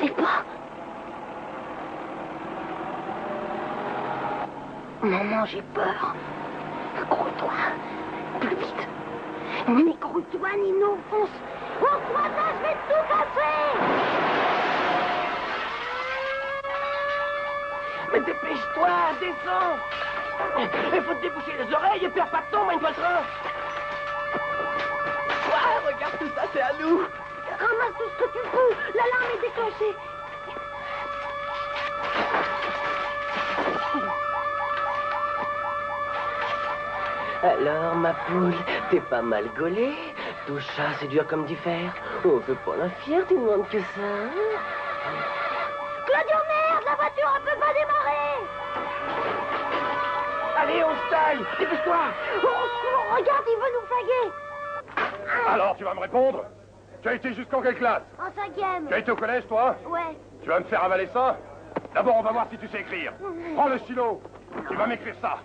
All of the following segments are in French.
sais pas. Maman, j'ai peur. Accroche-toi. Plus vite. N'écroule-toi, Nino, fonce. Fonce-toi là, je vais tout casser. Mais dépêche-toi, descends. Il faut te déboucher les oreilles et perds pas de temps, mène toi le train. Ouais, regarde tout ça, c'est à nous. Ramasse tout ce que tu peux. L'alarme est déclenchée. Alors, ma poule, t'es pas mal gaulée. Tout ça, c'est dur comme du fer. On fait pas la fière, tu demandes que ça. Claudio, merde, la voiture, elle peut pas démarrer. Allez, on se taille. Dépêche-toi. Au secours, regarde, il veut nous flaguer. Alors, tu vas me répondre? Tu as été jusqu'en quelle classe? En 5e. Tu as été au collège, toi? Ouais. Tu vas me faire avaler ça? D'abord, on va voir si tu sais écrire. Prends le stylo. Tu vas m'écrire ça.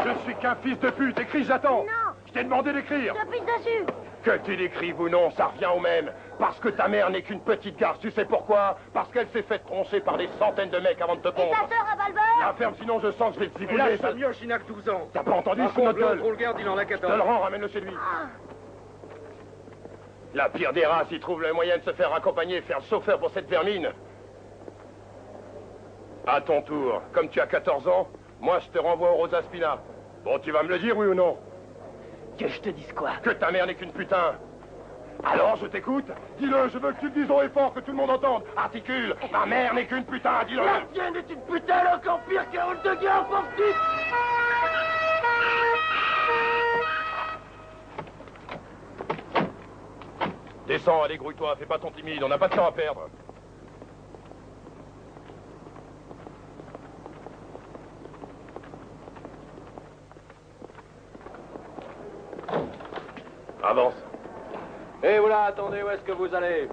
Je suis qu'un fils de pute. Écris, j'attends. Non. Je t'ai demandé d'écrire. Je pisse dessus. Que tu l'écrives ou non, ça revient au même. Parce que ta mère n'est qu'une petite garce. Tu sais pourquoi? Parce qu'elle s'est faite troncer par des centaines de mecs avant de te Et pondre. ta sœur à Valbert? La ferme, sinon je sens que je vais te Et zibouiller. là, Samioche, il n'a que 12 ans. T'as pas entendu Par sous notre contre, gueule? l'autre, on le garde, il en a 14. Je te le rends, ramène-le chez lui. Ah. La pire des races, il trouve le moyen de se faire accompagner et faire le chauffeur pour cette vermine. À ton tour, comme tu as 14 ans, moi je te renvoie au Rosa Spina. Bon, tu vas me le dire, oui ou non? Que je te dise quoi? Que ta mère n'est qu'une putain. Alors, je t'écoute. Dis-le, je veux que tu le dises haut et fort, que tout le monde entende. Articule, ma mère n'est qu'une putain, dis-le. La tienne est une putain, elle est encore pire qu'un hall de guerre, pauvre pute. Descends, allez, grouille-toi, fais pas ton timide, on n'a pas de temps à perdre. Avance. Et voilà, attendez, où est-ce que vous allez?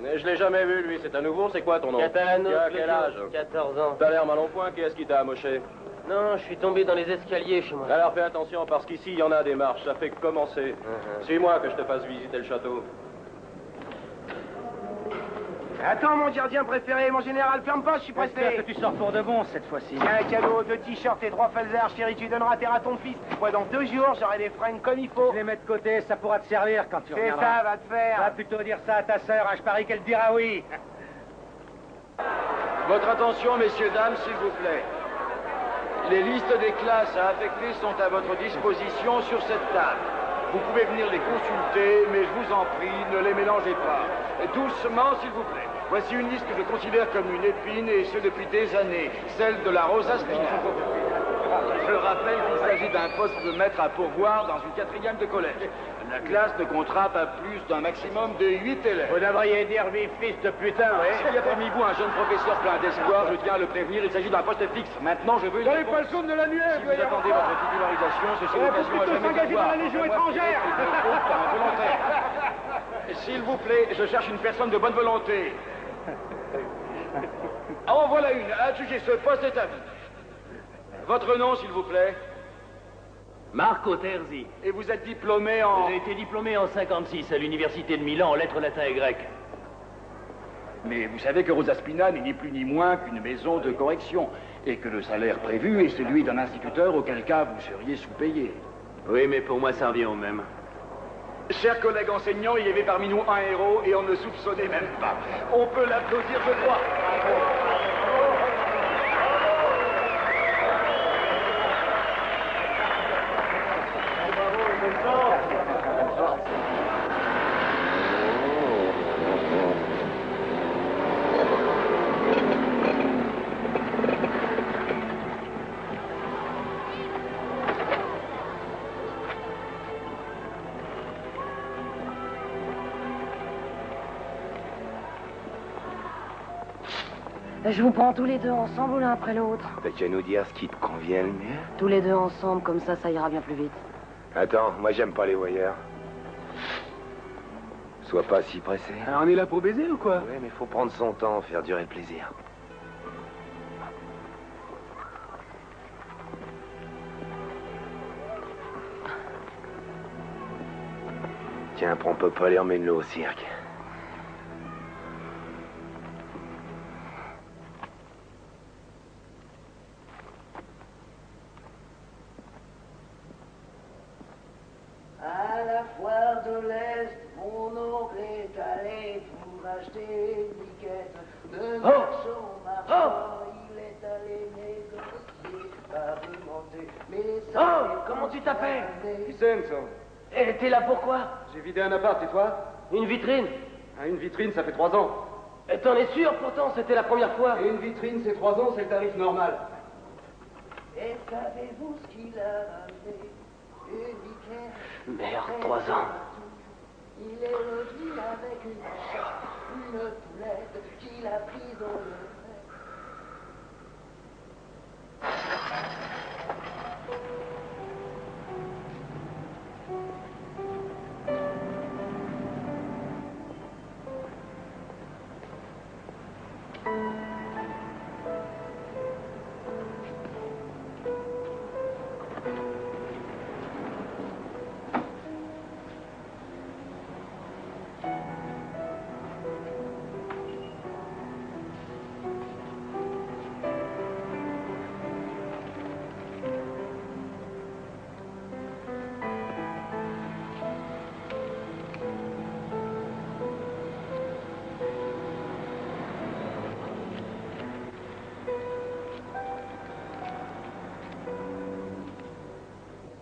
Je l'ai jamais vu, lui, c'est à nouveau, c'est quoi ton nom? Catalano, Tu as quel âge? 14 ans. T'as l'air mal en point, qui est-ce qui t'a amoché? Non, je suis tombé dans les escaliers chez moi. Alors fais attention, parce qu'ici, il y en a des marches, ça fait que commencer. Suis-moi que je te fasse visiter le château. Attends, mon gardien préféré, mon général, ferme pas, je suis pressé. J'espère que tu sors pour de bon cette fois-ci. Tiens, un cadeau, 2 t-shirts et 3 falzars, chérie, tu donneras terre à ton fils. Moi, dans 2 jours, j'aurai des fringues comme il faut. Je les mets de côté, ça pourra te servir quand tu C'est reviendras. ça, va te faire. Va plutôt dire ça à ta sœur, hein, je parie qu'elle dira oui. Votre attention, messieurs, dames, s'il vous plaît. Les listes des classes à affecter sont à votre disposition sur cette table. Vous pouvez venir les consulter, mais je vous en prie, ne les mélangez pas. Doucement, s'il vous plaît. Voici une liste que je considère comme une épine, et ce depuis des années, celle de la Rosa Spina. Je rappelle qu'il s'agit d'un poste de maître à pourvoir dans une 4e de collège. La classe ne comptera pas plus d'un maximum de 8 élèves. Vous devriez dire lui, fils de putain, oui. S'il y a parmi vous un jeune professeur plein d'espoir, je tiens à le prévenir, il s'agit d'un poste fixe. Maintenant, je veux une réponse. pas le jaune de l'annuaire, Si vous attendez votre titularisation, ceci est l'occasion à jamais s'engager dans la Légion étrangère. par un volontaire. S'il vous plaît, je cherche une personne de bonne volonté. En voilà une. Adjugez, ce poste est à vous. Votre nom, s'il vous plaît? Marco Terzi. Et vous êtes diplômé en... J'ai été diplômé en 56 à l'université de Milan en lettres latin et grec. Mais vous savez que Rosa Spina n'est ni plus ni moins qu'une maison de correction, et que le salaire prévu est celui d'un instituteur, auquel cas vous seriez sous-payé. Oui, mais pour moi, ça revient au même. Chers collègues enseignants, il y avait parmi nous un héros, et on ne soupçonnait même pas. On peut l'applaudir, je crois. Je vous prends tous les deux ensemble ou l'un après l'autre? T'as qu'à nous dire ce qui te convient le mieux. Tous les deux ensemble, comme ça ira bien plus vite. Attends, moi j'aime pas les voyeurs. Sois pas si pressé. Alors on est là pour baiser ou quoi? Ouais, mais faut prendre son temps, faire durer le plaisir. Tiens, prends Popol et emmène-le au cirque. de l'Est, mon oncle est allé pour acheter une biquette de Naxo, ma foi, il est allé négocier, pavimenter, mais ça... Oh, comment tu t'appelles? Vincenzo. Et t'es là pourquoi? J'ai vidé un appart, et toi? Une vitrine? Ah, une vitrine, ça fait 3 ans. Et t'en es sûr, pourtant, c'était la première fois. Et une vitrine, c'est 3 ans, c'est le tarif normal. Et savez-vous ce qu'il a ramené? Une biquette. Merde, 3 ans. Il est revenu avec une poulette qu'il a prise dans le bec.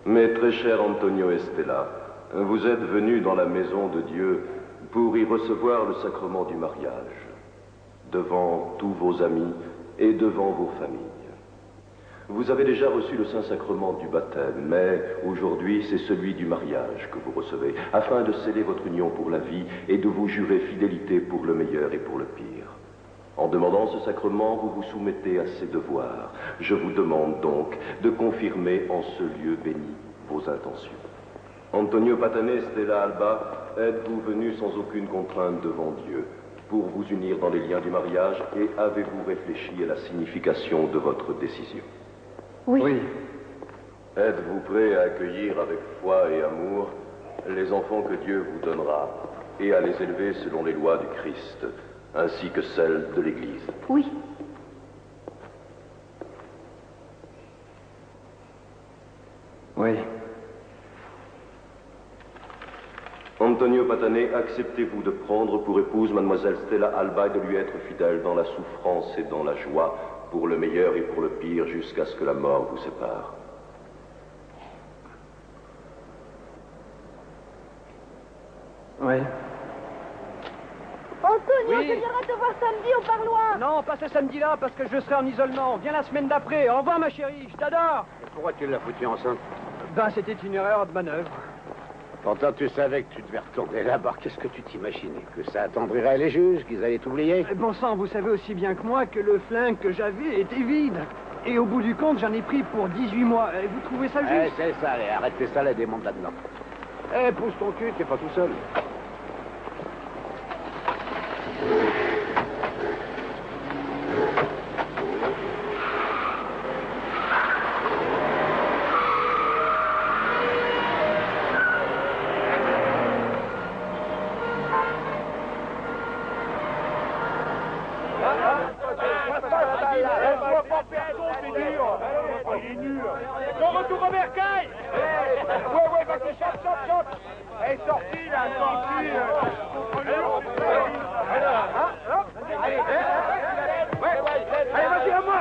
Mes très chers Antonio et Stella, vous êtes venus dans la maison de Dieu pour y recevoir le sacrement du mariage, devant tous vos amis et devant vos familles. Vous avez déjà reçu le Saint-Sacrement du baptême, mais aujourd'hui c'est celui du mariage que vous recevez, afin de sceller votre union pour la vie et de vous jurer fidélité pour le meilleur et pour le pire. En demandant ce sacrement, vous vous soumettez à ses devoirs. Je vous demande donc de confirmer en ce lieu béni vos intentions. Antonio Patané et Stella Alba, êtes-vous venus sans aucune contrainte devant Dieu pour vous unir dans les liens du mariage et avez-vous réfléchi à la signification de votre décision? Oui. Êtes-vous prêts à accueillir avec foi et amour les enfants que Dieu vous donnera et à les élever selon les lois du Christ, ainsi que celles de l'Église? Oui. Oui. Antonio Patané, acceptez-vous de prendre pour épouse mademoiselle Stella Alba et de lui être fidèle dans la souffrance et dans la joie, pour le meilleur et pour le pire, jusqu'à ce que la mort vous sépare? Oui. Antonio, Oui. je viendrai te voir samedi au parloir. Non, pas ce samedi-là, parce que je serai en isolement. Viens la semaine d'après. Au revoir, ma chérie, je t'adore. Pourquoi tu l'as foutu enceinte? Ben, c'était une erreur de manœuvre. Pourtant, tu savais que tu devais retourner là-bas. Qu'est-ce que tu t'imaginais? Que ça attendrirait les juges, qu'ils allaient t'oublier? Bon sang, vous savez aussi bien que moi que le flingue que j'avais était vide. Et au bout du compte, j'en ai pris pour 18 mois. Et vous trouvez ça juste? C'est ça, allez, arrête tes salades et monte là-dedans. Pousse ton cul, t'es pas tout seul. Ton retour au bercail. Ouais, vas-y, chante. Elle est sortie, là, sortie. Allez, vas-y, à moi,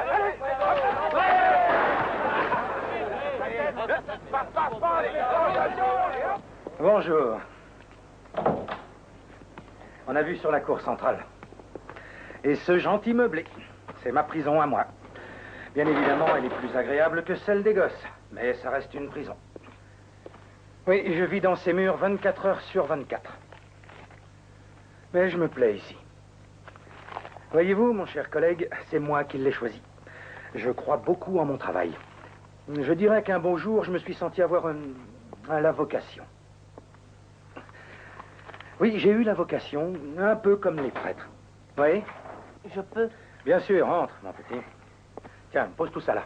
Bonjour. On a vu sur la cour centrale. Et ce gentil meublé, c'est ma prison à moi. Bien évidemment, elle est plus agréable que celle des gosses, mais ça reste une prison. Oui, je vis dans ces murs 24 heures sur 24. Mais je me plais ici. Voyez-vous, mon cher collègue, c'est moi qui l'ai choisi. Je crois beaucoup en mon travail. Je dirais qu'un beau jour, je me suis senti avoir la vocation. Oui, j'ai eu la vocation, un peu comme les prêtres. Oui? Je peux? Bien sûr, entre, mon petit. Tiens, pose tout ça là.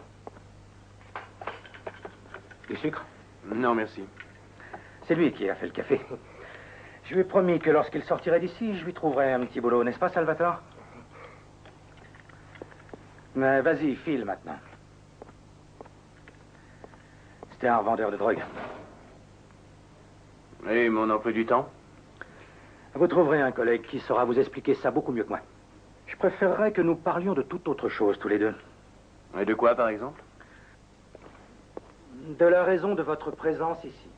Du sucre? Non, merci. C'est lui qui a fait le café. Je lui ai promis que lorsqu'il sortirait d'ici, je lui trouverais un petit boulot, n'est-ce pas, Salvatore? Mais vas-y, file maintenant. C'était un revendeur de drogue. Et mon emploi du temps? Vous trouverez un collègue qui saura vous expliquer ça beaucoup mieux que moi. Je préférerais que nous parlions de toute autre chose, tous les deux. Et de quoi, par exemple? De la raison de votre présence ici.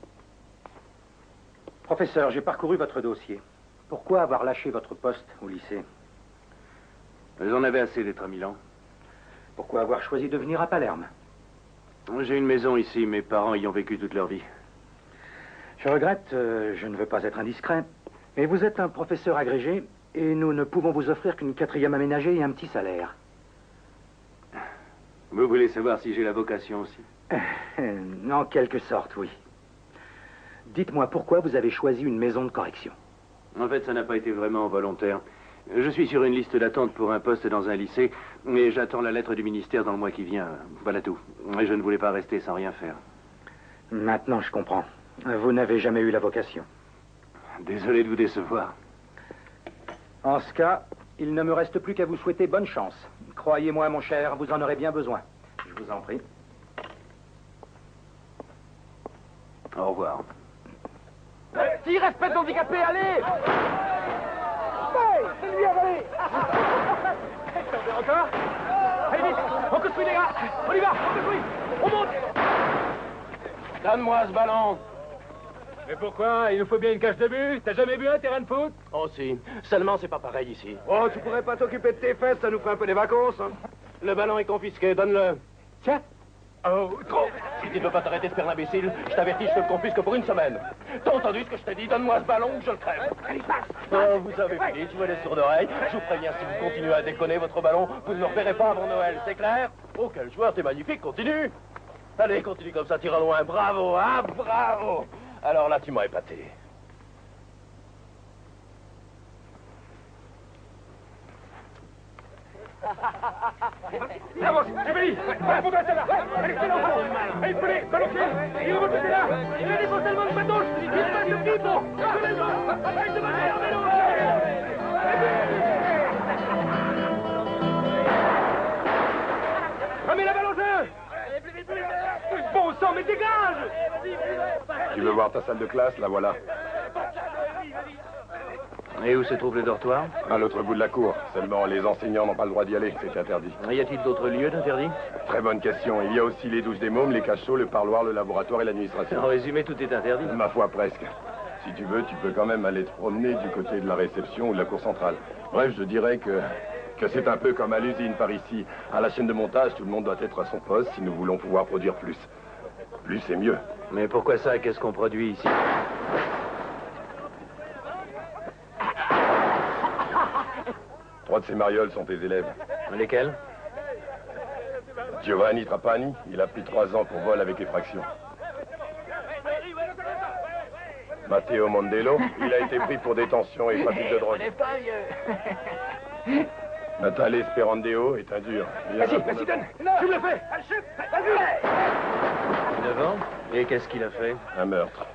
Professeur, j'ai parcouru votre dossier. Pourquoi avoir lâché votre poste au lycée? J'en avais assez d'être à Milan. Pourquoi avoir choisi de venir à Palerme? J'ai une maison ici, mes parents y ont vécu toute leur vie. Je regrette, je ne veux pas être indiscret, mais vous êtes un professeur agrégé et nous ne pouvons vous offrir qu'une 4e aménagée et un petit salaire. Vous voulez savoir si j'ai la vocation aussi? En quelque sorte, oui. Dites-moi pourquoi vous avez choisi une maison de correction. En fait, ça n'a pas été vraiment volontaire. Je suis sur une liste d'attente pour un poste dans un lycée, mais j'attends la lettre du ministère dans le mois qui vient. Voilà tout. Et je ne voulais pas rester sans rien faire. Maintenant, je comprends. Vous n'avez jamais eu la vocation. Désolé de vous décevoir. En ce cas, il ne me reste plus qu'à vous souhaiter bonne chance. Croyez-moi, mon cher, vous en aurez bien besoin. Je vous en prie. Au revoir. Qui respecte l'handicapé, allez! C'est lui, allez! Encore? Allez vite! On construit les gars! On y va! On construit! On monte! Donne-moi ce ballon! Mais pourquoi? Il nous faut bien une cage de but. T'as jamais vu un terrain de foot? Oh si, seulement c'est pas pareil ici. Oh, tu pourrais pas t'occuper de tes fesses, ça nous ferait un peu des vacances. Hein. Le ballon est confisqué, donne-le. Tiens. Oh, trop. Si tu ne veux pas t'arrêter de faire l'imbécile, je t'avertis, je te le confisque pour une semaine. T'as entendu ce que je t'ai dit? Donne-moi ce ballon ou je le crève. Allez, passe. Oh, vous avez fini, tu vois les sourds d'oreilles. Je vous préviens, si vous continuez à déconner votre ballon, vous ne le reverrez pas avant Noël, c'est clair? Oh, quel joueur, t'es magnifique, continue. Allez, continue comme ça, tire loin. Bravo, hein, bravo. Alors là, tu m'as épaté. Avance, Jubilee. Voilà, faut passer là. Allez, c'est l'enfant. Allez, prenez, balancez. Il remonte là. Il a des portalements de matos. Il passe le pied, bon. Allez, demandez, remets la balle au jeu. Bon sang, mais dégage. Tu veux voir ta salle de classe? La voilà. Et où se trouve le dortoir? À l'autre bout de la cour. Seulement, les enseignants n'ont pas le droit d'y aller. C'est interdit. Y a-t-il d'autres lieux d'interdit? Très bonne question. Il y a aussi les douches des mômes, les cachots, le parloir, le laboratoire et l'administration. En résumé, tout est interdit. Ma foi, presque. Si tu veux, tu peux quand même aller te promener du côté de la réception ou de la cour centrale. Bref, je dirais que c'est un peu comme à l'usine par ici. À la chaîne de montage, tout le monde doit être à son poste si nous voulons pouvoir produire plus. Plus, c'est mieux. Mais pourquoi ça? Qu'est-ce qu'on produit ici? Trois de ces marioles sont tes élèves. Lesquels? Giovanni Trapani, il a pris 3 ans pour vol avec effraction. Matteo Mondello, il a été pris pour détention et trafic de drogue. Natale Sperandeo est un dur. Vas-y, vas-y, donne. Tu me le fais. Vas-y. 9 ans? Et qu'est-ce qu'il a fait? Un meurtre.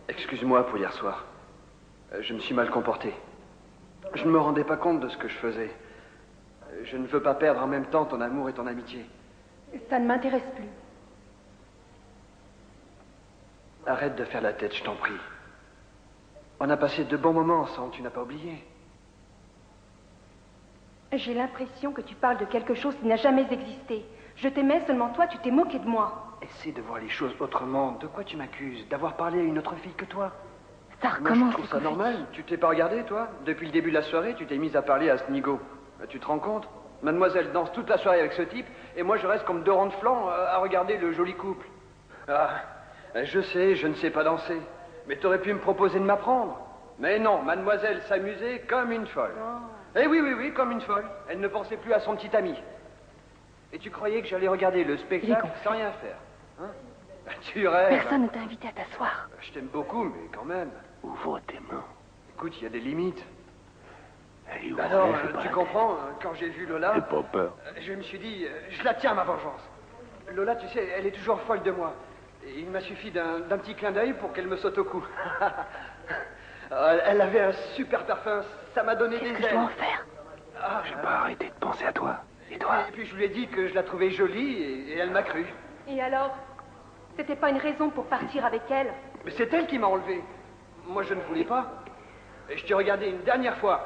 Excuse-moi pour hier soir. Je me suis mal comporté. Je ne me rendais pas compte de ce que je faisais. Je ne veux pas perdre en même temps ton amour et ton amitié. Ça ne m'intéresse plus. Arrête de faire la tête, je t'en prie. On a passé de bons moments ensemble, tu n'as pas oublié. J'ai l'impression que tu parles de quelque chose qui n'a jamais existé. Je t'aimais, seulement toi, tu t'es moqué de moi. Essaie de voir les choses autrement. De quoi tu m'accuses? D'avoir parlé à une autre fille que toi? Ça recommence. Moi, je trouve ça normal. Tu t'es pas regardé, toi? Depuis le début de la soirée, tu t'es mise à parler à ce nigo. Tu te rends compte? Mademoiselle danse toute la soirée avec ce type, et moi je reste comme 2 rangs de flanc à regarder le joli couple. Ah, je sais, je ne sais pas danser. Mais t'aurais pu me proposer de m'apprendre. Mais non, mademoiselle s'amusait comme une folle. Eh oui, oui, oui, comme une folle. Elle ne pensait plus à son petit ami. Et tu croyais que j'allais regarder le spectacle sans rien faire, hein? Tu rêves. Personne ne t'a invité à t'asseoir. Je t'aime beaucoup, mais quand même. Ouvre tes mains. Écoute, il y a des limites. Allez, Alors, tu comprends, quand j'ai vu Lola, N'aie pas peur. je me suis dit, je la tiens, ma vengeance. Lola, tu sais, elle est toujours folle de moi. Et il m'a suffi d'un petit clin d'œil pour qu'elle me saute au cou. Elle avait un super parfum, ça m'a donné des ailes. Qu'est-ce que je dois en faire? J'ai pas arrêté de penser à toi. Et toi? Et puis je lui ai dit que je la trouvais jolie et elle m'a cru. Et alors? C'était pas une raison pour partir avec elle? Mais c'est elle qui m'a enlevé. Moi, je ne voulais pas. Et je t'ai regardé une dernière fois.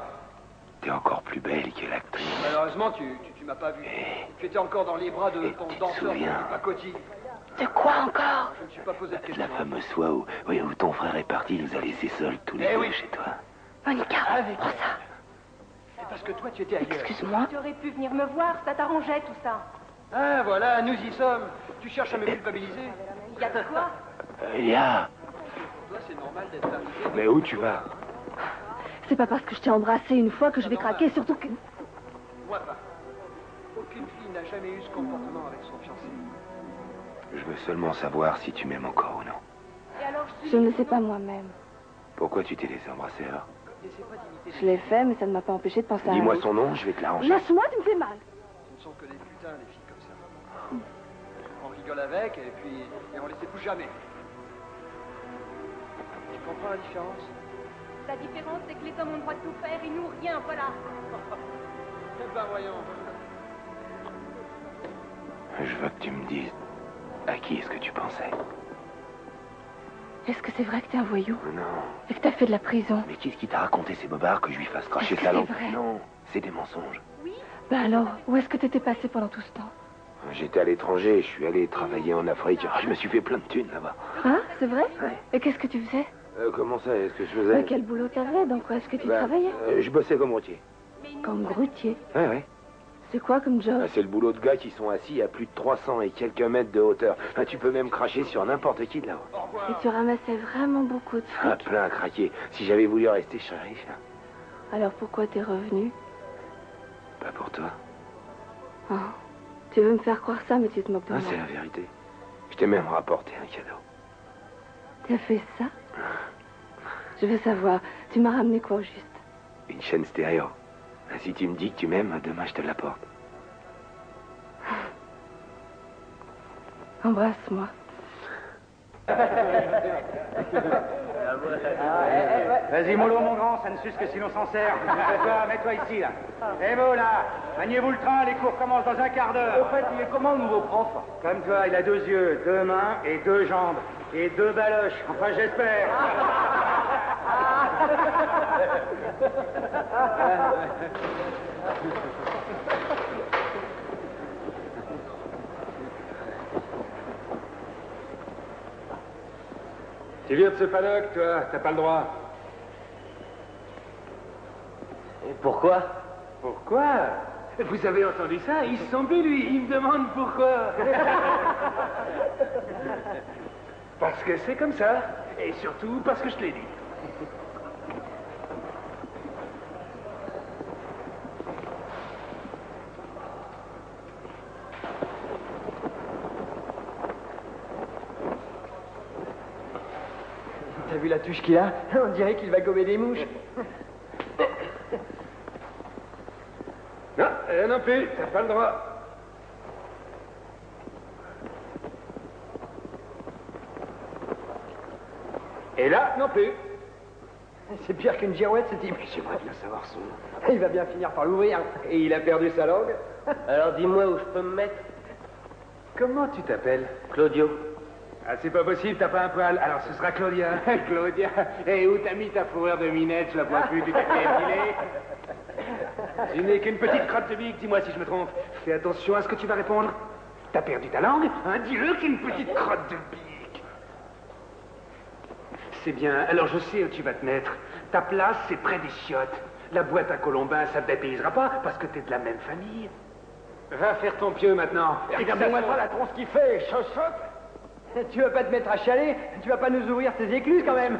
T'es encore plus belle que l'actrice. Malheureusement, tu m'as pas vu. Tu étais encore dans les bras de ton danseur de pacotille. De quoi encore? Je ne me suis pas posé de questions. La fameuse fois où ton frère est parti, il nous a laissés seuls tous les deux chez toi. Monica, prends ça. C'est parce que toi, tu étais ailleurs. Excuse-moi. Tu aurais pu venir me voir, ça t'arrangeait tout ça. Ah, voilà, nous y sommes. Tu cherches à me culpabiliser. Il y a de quoi? Elia! Pour toi, c'est normal d'être arrivé. Mais où tu vas? C'est pas parce que je t'ai embrassé une fois que je vais craquer, surtout que... Moi pas. Aucune fille n'a jamais eu ce comportement avec son fiancé. Je veux seulement savoir si tu m'aimes encore ou non. Et alors, Je ne le sais pas moi-même. Pourquoi tu t'es laissé embrasser alors? Je l'ai fait, mais ça ne m'a pas empêché de penser à un Dis-moi autre. son nom, je vais te l'arranger. Laisse-moi, tu me fais mal. Ce ne sont que des putains, les filles comme ça. On rigole avec, et puis... Et on les épouse jamais. Tu comprends la différence? La différence, c'est que les hommes ont le droit de tout faire et nous, rien, voilà. Eh ben, voyons. Je veux que tu me dises à qui est-ce que tu pensais. Est-ce que c'est vrai que t'es un voyou? Non. Et que t'as fait de la prison? Mais qu'est-ce qui t'a raconté ces bobards que je lui fasse cracher Est-ce sa que langue? c'est vrai? Non, c'est des mensonges. Ben alors, où est-ce que t'étais passé pendant tout ce temps? J'étais à l'étranger, je suis allé travailler en Afrique. Je me suis fait plein de thunes là-bas. Hein? C'est vrai? Ouais. Et qu'est-ce que tu faisais? Comment ça, est-ce que je faisais? Quel boulot t'avais? Dans quoi est-ce que tu travaillais? Je bossais comme routier. Comme grutier. Ouais. C'est quoi comme job? C'est le boulot de gars qui sont assis à plus de 300 et quelques mètres de hauteur. Tu peux même cracher sur n'importe qui de là-haut. Et tu ramassais vraiment beaucoup de fric. Plein à craquer. Si j'avais voulu rester, je serais riche. Alors pourquoi t'es revenu? Pas pour toi. Oh. Tu veux me faire croire ça, mais tu te moques de moi. C'est la vérité. Je t'ai même rapporté un cadeau. T'as fait ça? Je veux savoir, tu m'as ramené quoi au juste? Une chaîne stéréo. Si tu me dis que tu m'aimes, demain je te l'apporte. Embrasse-moi. Vas-y, mollo, mon grand, ça ne suce que si l'on s'en sert. Mets-toi ici, là. Eh, Mo, là, maniez-vous le train, les cours commencent dans un quart d'heure. Au fait, il est comment, le nouveau prof? Comme toi, il a 2 yeux, 2 mains et 2 jambes. Et 2 baloches. Enfin, j'espère. Tu viens de ce paddock, toi, t'as pas le droit. Et pourquoi? Pourquoi? Vous avez entendu ça? Il se sent plus, lui. Il me demande pourquoi. Parce que c'est comme ça. Et surtout parce que je te l'ai dit. T'as vu la touche qu'il a? On dirait qu'il va gommer des mouches. Non, non plus, t'as pas le droit. Et là, non plus. C'est pire qu'une girouette, ce type. J'aimerais bien savoir son nom. Il va bien finir par l'ouvrir. Et il a perdu sa langue. Alors dis-moi où je peux me mettre. Comment tu t'appelles? Claudio. Ah, c'est pas possible, t'as pas un poil. Alors ce sera Claudia. Claudia. Et où t'as mis ta fourrure de minette? Je la vois plus, tu t'es fait épiler. Tu n'es qu'une petite crotte de bique, dis-moi si je me trompe. Fais attention à ce que tu vas répondre. T'as perdu ta langue? Hein, dis-le qu'une petite crotte de bique. C'est bien, alors je sais où tu vas te mettre. Ta place, c'est près des chiottes. La boîte à Colombin, ça te dépaysera pas, parce que t'es de la même famille. Va faire ton pieu maintenant. Regardez-moi pas la tronche qu'il fait, chochotte. Tu vas pas te mettre à chialer? Tu vas pas nous ouvrir tes écluses quand même?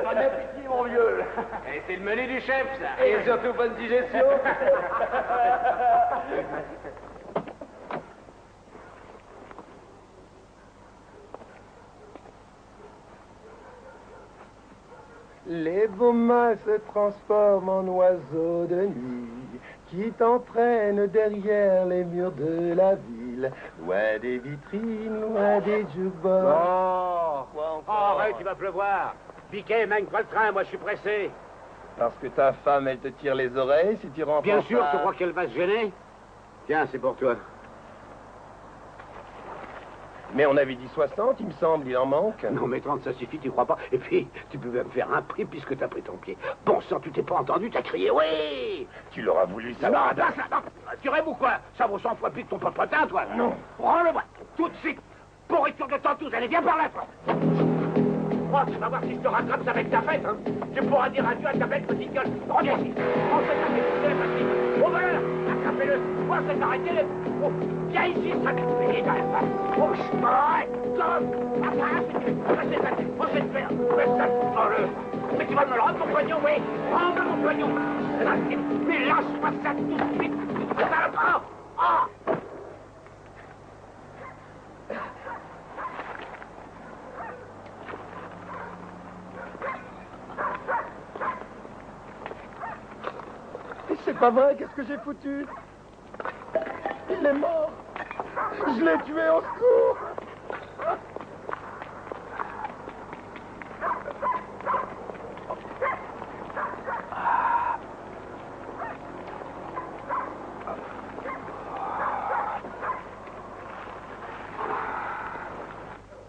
Bon appétit, mon vieux. Et c'est le menu du chef, ça. Et surtout bonne digestion. Les beaux mâts se transforment en oiseaux de nuit qui t'entraînent derrière les murs de la ville, loin des vitrines, loin des jukebox. Oh, arrête, il va pleuvoir. Piquet, mène-toi le train, moi je suis pressé. Parce que ta femme, elle te tire les oreilles si tu rentres. Bien sûr, tu crois qu'elle va se gêner? Tiens, c'est pour toi. Mais on avait dit 60, il me semble, il en manque. Non, mais 30, ça suffit, tu crois pas? Et puis, tu peux même faire un prix puisque t'as pris ton pied. Bon sang, tu t'es pas entendu, t'as crié oui! Tu l'auras voulu, ça Non, va. non, tu rêves ou quoi? Ça vaut 100 fois plus que ton popotin, toi. Non. Rends-le-moi, tout de suite. Pourriture de tantous, allez, viens par là, toi. Oh, tu vas voir si je te rattrape, ça va être ta fête, hein. Tu pourras dire adieu à ta belle petite gueule. Reviens ici. On s'est arrêté, c'est les petites. Oh, voilà, attrapez-le. Oh, c'est arrêté. Oh, viens ici, ça va te payer quand même pas. Oh, je m'arrête. Oh, je vais te faire. Mais ça, oh, mais tu vas me le rendre, mon poignon, oui. Rends-le, mon poignon. Mais lâche-moi ça tout de suite. Ça va pas. Oh. C'est pas vrai, qu'est-ce que j'ai foutu? Il est mort. Je l'ai tué, au secours.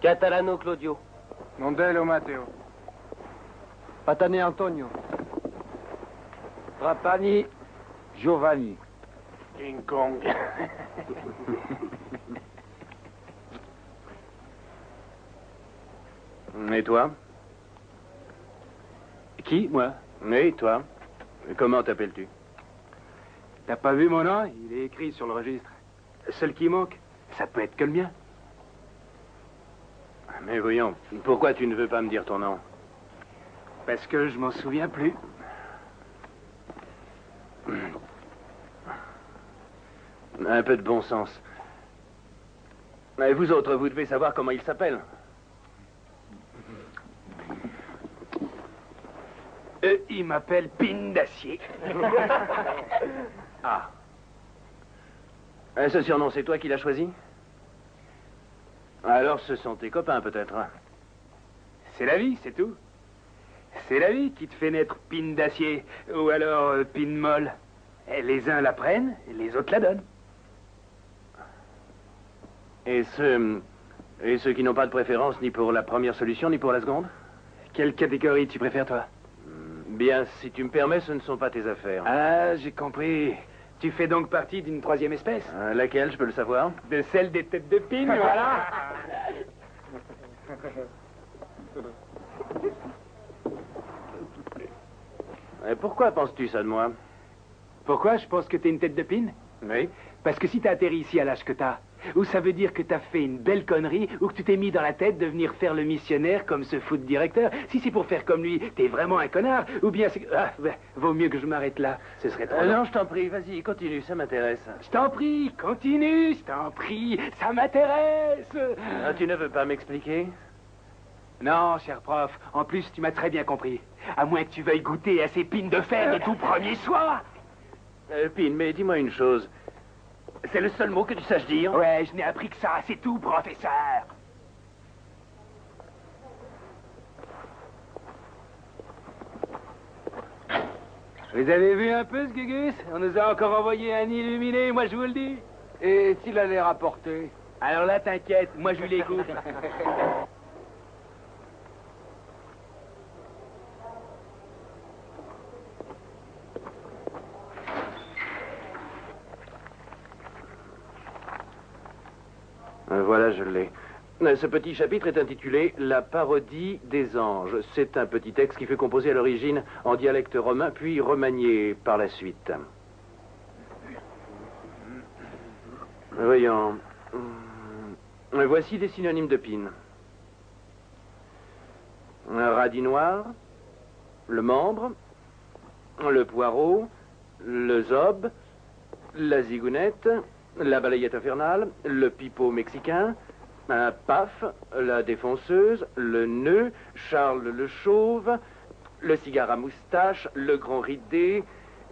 Catalano Claudio. Mondello Matteo. Patane Antonio. Trapani Giovanni. King Kong. Et toi? Qui, moi? Oui, toi. Comment t'appelles-tu? T'as pas vu mon nom? Il est écrit sur le registre. Seul qui manque, ça peut être que le mien. Mais voyons, pourquoi tu ne veux pas me dire ton nom? Parce que je m'en souviens plus. Un peu de bon sens. Et vous autres, vous devez savoir comment il s'appelle. Il m'appelle Pine d'Acier. Ah. Ce surnom, c'est toi qui l'as choisi? Alors, ce sont tes copains, peut-être. C'est la vie, c'est tout. C'est la vie qui te fait naître Pine d'Acier, ou alors Pine Molle. Et les uns la prennent, et les autres la donnent. Et ceux qui n'ont pas de préférence ni pour la première solution, ni pour la seconde? Quelle catégorie tu préfères, toi? Bien, si tu me permets, ce ne sont pas tes affaires. Ah, j'ai compris. Tu fais donc partie d'une troisième espèce? Laquelle, je peux le savoir? De celle des têtes de pine, voilà. Et pourquoi penses-tu ça de moi? Pourquoi je pense que t'es une tête de pine? Oui. Parce que si t'as atterri ici à l'âge que t'as, ou ça veut dire que t'as fait une belle connerie, ou que tu t'es mis dans la tête de venir faire le missionnaire comme ce fou de directeur. Si c'est pour faire comme lui, t'es vraiment un connard, ou bien c'est... Ah, ben, vaut mieux que je m'arrête là, ce serait trop long. Non, je t'en prie, vas-y, continue, ça m'intéresse. Je t'en prie, continue, je t'en prie, ça m'intéresse. Ah, tu ne veux pas m'expliquer? Non, cher prof, en plus, tu m'as très bien compris. À moins que tu veuilles goûter à ces pines de fer de tout premier soir. Pine, mais dis-moi une chose. C'est le seul mot que tu saches dire? Ouais, je n'ai appris que ça, c'est tout, professeur. Vous avez vu un peu ce Gugus? On nous a encore envoyé un illuminé, moi je vous le dis. Et s'il allait rapporter? Alors là, t'inquiète, moi je l'écoute. Voilà, je l'ai. Ce petit chapitre est intitulé « La parodie des anges ». C'est un petit texte qui fut composé à l'origine en dialecte romain, puis remanié par la suite. Voyons. Voici des synonymes de pine. Un radis noir, le membre, le poireau, le zob, la zigounette, la balayette infernale, le pipeau mexicain, un paf, la défonceuse, le nœud, Charles le chauve, le cigare à moustache, le grand ridé,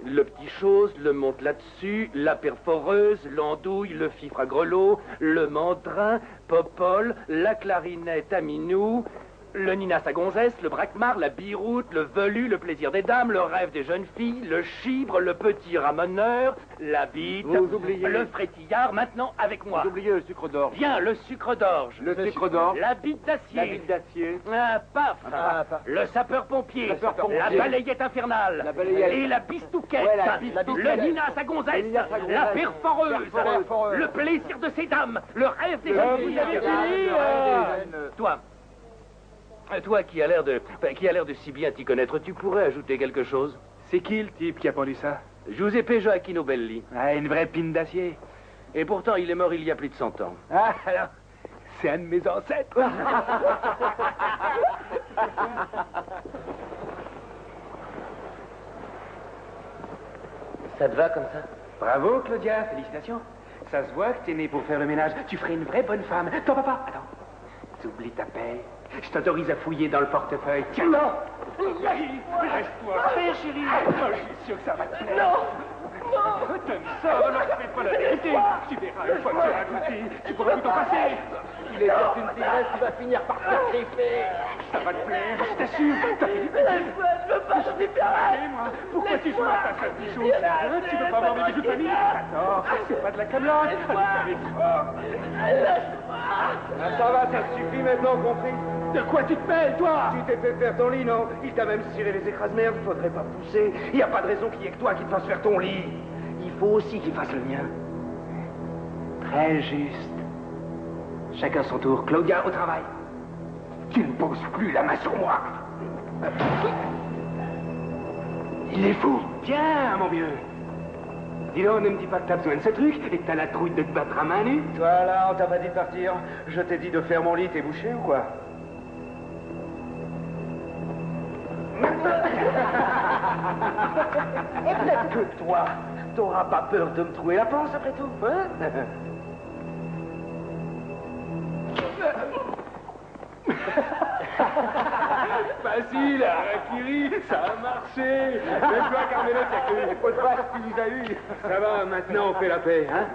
le petit chose, le monte là-dessus, la perforeuse, l'andouille, le fifre à grelot, le mandrin, Popol, la clarinette à minou, Le Nina sa gonzesse, le braquemar, la biroute, le velu, le plaisir des dames, le rêve des jeunes filles, le chibre, le petit ramoneur, la bite, Vous oubliez. le frétillard, maintenant avec moi. Vous oubliez le sucre d'orge. Viens, le sucre d'orge. Le sucre d'orge. La bite d'acier. La bite d'acier. Un paf. Ah, paf. Le sapeur-pompier. Sapeur-pompier. La balayette infernale. La balayette. Et la bistouquette. Ouais, la bistouquette. Le Nina sa gonzesse. Le Nina sa gonzesse. La perforeuse. Perforeuse. Le plaisir de ces dames. Le rêve des Vous jeunes avez filles. fini, Toi qui a l'air de si bien t'y connaître, tu pourrais ajouter quelque chose? C'est qui le type qui a pondu ça? Giuseppe Joachino Belli. Ah, une vraie pine d'acier. Et pourtant, il est mort il y a plus de 100 ans. Ah, alors, c'est un de mes ancêtres. Ça te va comme ça? Bravo, Claudia, félicitations. Ça se voit que t'es né pour faire le ménage. Tu ferais une vraie bonne femme. Toi, papa, attends. T'oublies ta paix. Je t'autorise à fouiller dans le portefeuille. Tiens. Non. Reste-toi. Fais, chérie. Je suis sûr que ça va te plaire. Non. Non. T'aimes ça, alors fais pas la vérité. Tu verras une fois que tu auras goûté. Tu pourras tout en passer. Il est juste une tigresse qui va finir par se sacrifier. Ça va te plaire, je t'assure. Laisse-moi, je veux pas, j'en ai plein. Moi, pourquoi tu joues à ta seule bichou? Tu veux pas avoir des bijoux de famille? Attends, c'est pas de la camelote. Ça va, ça suffit maintenant, compris? De quoi tu te mêles, toi? Tu t'es fait faire ton lit, non? Il t'a même ciré les écrase-merdes, faudrait pas pousser. Y a pas de raison qu'il y ait que toi qui te fasse faire ton lit. Il faut aussi qu'il fasse le mien. Très juste. Chacun son tour. Claudia, au travail. Tu ne poses plus la main sur moi. Il est fou. Tiens, mon vieux. Dis donc, ne me dis pas que t'as besoin de ce truc et que t'as la trouille de te battre à main nue. Toi, là, on t'a pas dit de partir. Je t'ai dit de faire mon lit, t'es bouché ou quoi? Et peut-être que toi, t'auras pas peur de me trouver la panse après tout, hein? Facile, Harakiri, ça a marché. Même toi, Carmelo, t'as que les pots de vache que tu nous as eu. Ça va, maintenant on fait la paix, hein?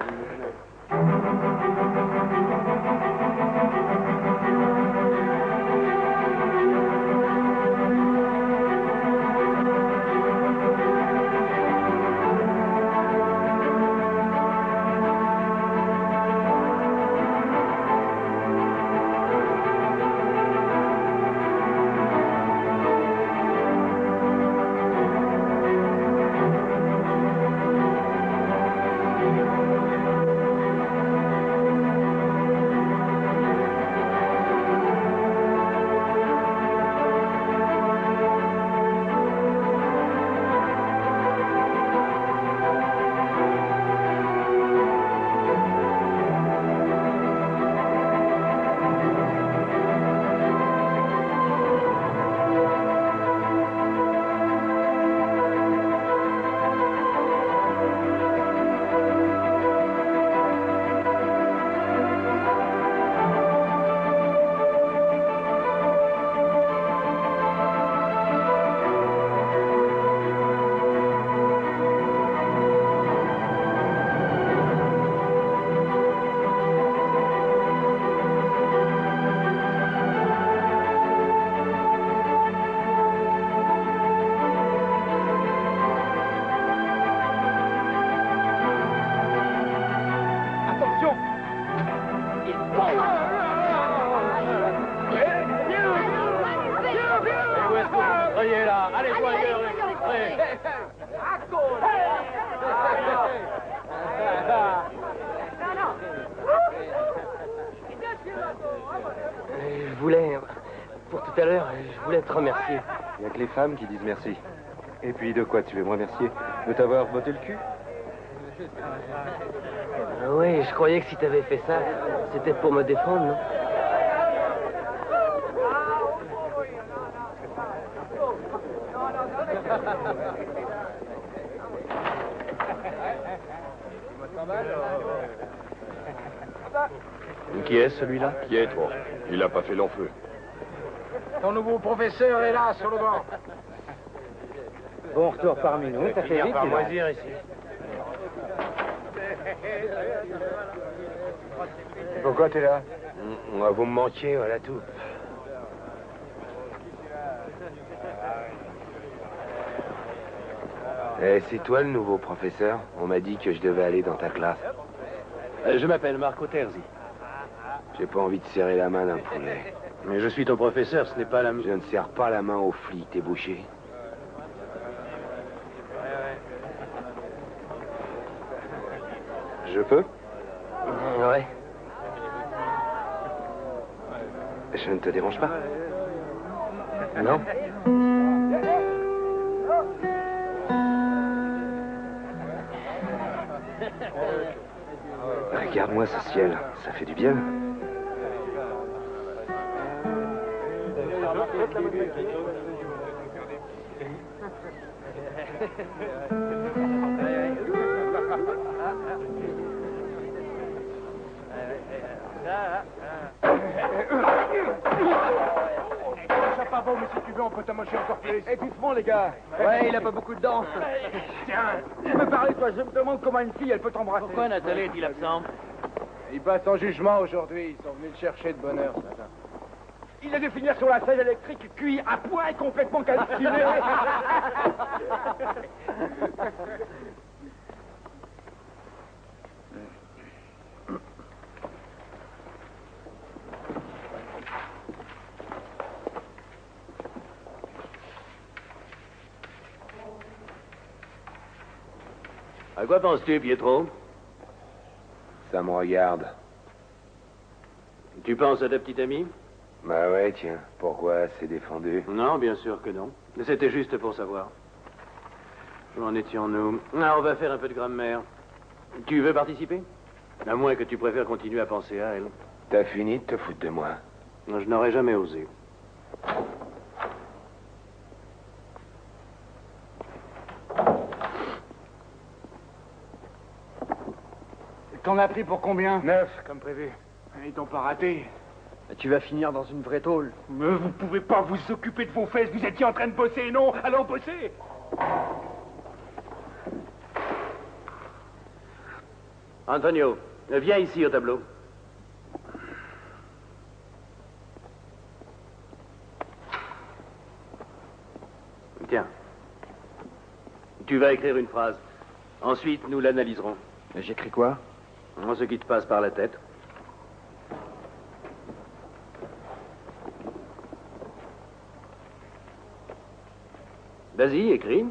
Je voulais, pour tout à l'heure, je voulais te remercier. Il n'y a que les femmes qui disent merci. Et puis de quoi tu veux me remercier? De t'avoir botté le cul? Oui, je croyais que si t'avais fait ça, c'était pour me défendre, non? Qui est celui-là? Pietro. Il n'a pas fait long feu. Ton nouveau professeur est là, sur le banc. Bon retour parmi nous, t'as fait vite. Par moisir ici. Pourquoi t'es là? Vous me manquiez, voilà tout. Eh, c'est toi le nouveau professeur? On m'a dit que je devais aller dans ta classe. Je m'appelle Marco Terzi. J'ai pas envie de serrer la main d'un poulet. Mais je suis ton professeur, ce n'est pas la... Je ne serre pas la main aux flics, t'es bouché. Je peux? Ouais. Je ne te dérange pas? Non. Regarde-moi ce ciel, ça fait du bien. Ça pas bon, mais si tu veux, on peut t'amocher encore plus. Et doucement, les gars. Ouais, il a pas beaucoup de dents. Tiens, tu peux parler, toi. Je me demande comment une fille, elle peut t'embrasser. Pourquoi Nathalie est-il absent? Il passe en jugement aujourd'hui. Ils sont venus le chercher de bonne heure ce matin. Il a dû finir sur la selle électrique, cuit à point et complètement calciné. À quoi penses-tu, Pietro? Ça me regarde. Tu penses à ta petite amie? Bah ouais, tiens. Pourquoi c'est défendu? Non, bien sûr que non. C'était juste pour savoir. Où en étions-nous? Ah, on va faire un peu de grammaire. Tu veux participer? À moins que tu préfères continuer à penser à elle. T'as fini de te foutre de moi? Non, je n'aurais jamais osé. T'en as pris pour combien? 9, comme prévu. Ils t'ont pas raté. Tu vas finir dans une vraie tôle. Mais vous pouvez pas vous occuper de vos fesses, vous étiez en train de bosser, non? Alors bossez! Antonio, viens ici au tableau. Tiens. Tu vas écrire une phrase. Ensuite, nous l'analyserons. J'écris quoi? Ce qui te passe par la tête. Vas-y, écris.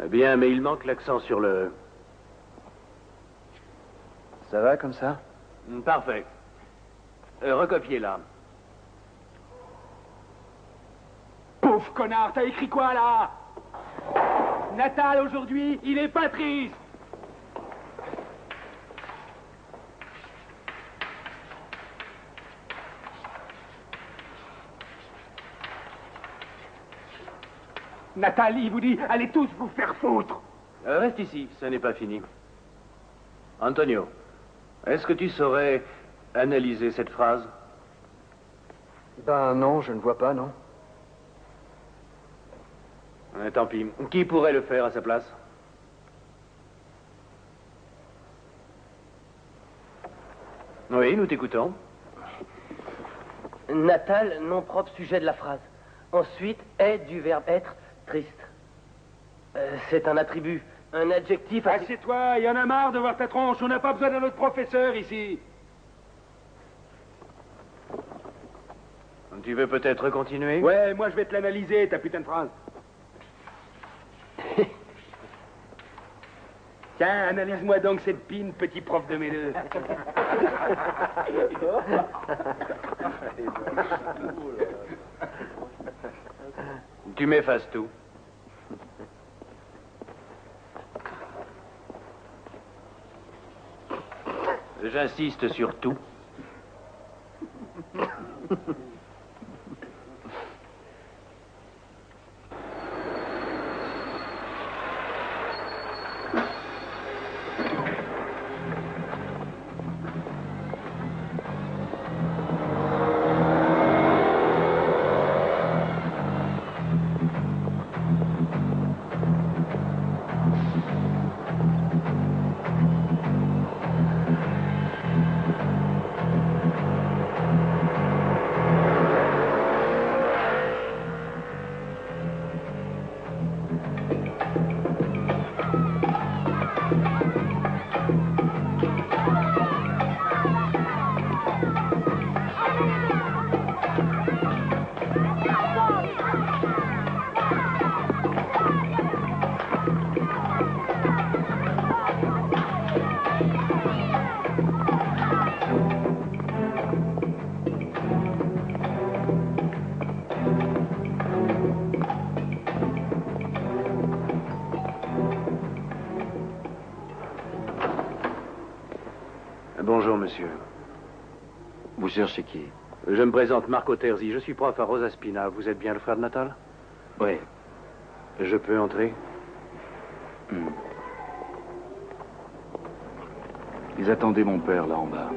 Bien, mais il manque l'accent sur le... Ça va comme ça? Parfait. Recopiez là. Pauvre connard, t'as écrit quoi là? Natal aujourd'hui, il est pas triste. Nathalie vous dit, allez tous vous faire foutre. Reste ici, ce n'est pas fini. Antonio, est-ce que tu saurais analyser cette phrase? Ben non, je ne vois pas, non. Tant pis. Qui pourrait le faire à sa place? Oui, nous t'écoutons. Natal, nom propre, sujet de la phrase. Ensuite, est du verbe être, triste. C'est un attribut, un adjectif... Assieds-toi, il y en a marre de voir ta tronche. On n'a pas besoin d'un autre professeur ici. Tu veux peut-être continuer? Ouais, moi je vais te l'analyser, ta putain de phrase. Tiens, analyse-moi donc cette pine, petit prof de mes deux. Tu m'effaces tout. J'insiste sur tout. Bonjour, monsieur. Vous cherchez qui? Je me présente, Marco Terzi. Je suis prof à Rosaspina. Vous êtes bien le frère de Natal? Oui. Je peux entrer? Ils attendaient mon père là en bas.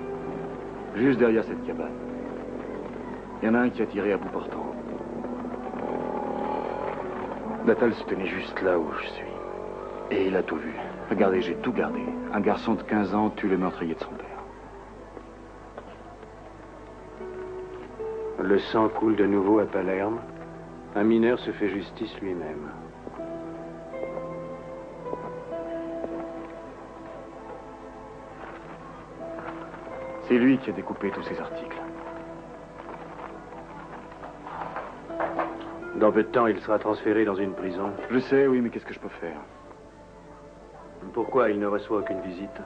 Juste derrière cette cabane. Il y en a un qui a tiré à bout portant. Natal se tenait juste là où je suis. Et il a tout vu. Regardez, j'ai tout gardé. Un garçon de 15 ans tue le meurtrier de son père. Le sang coule de nouveau à Palerme. Un mineur se fait justice lui-même. C'est lui qui a découpé tous ces articles. Dans peu de temps, il sera transféré dans une prison. Je sais, oui, mais qu'est-ce que je peux faire? Pourquoi il ne reçoit aucune visite?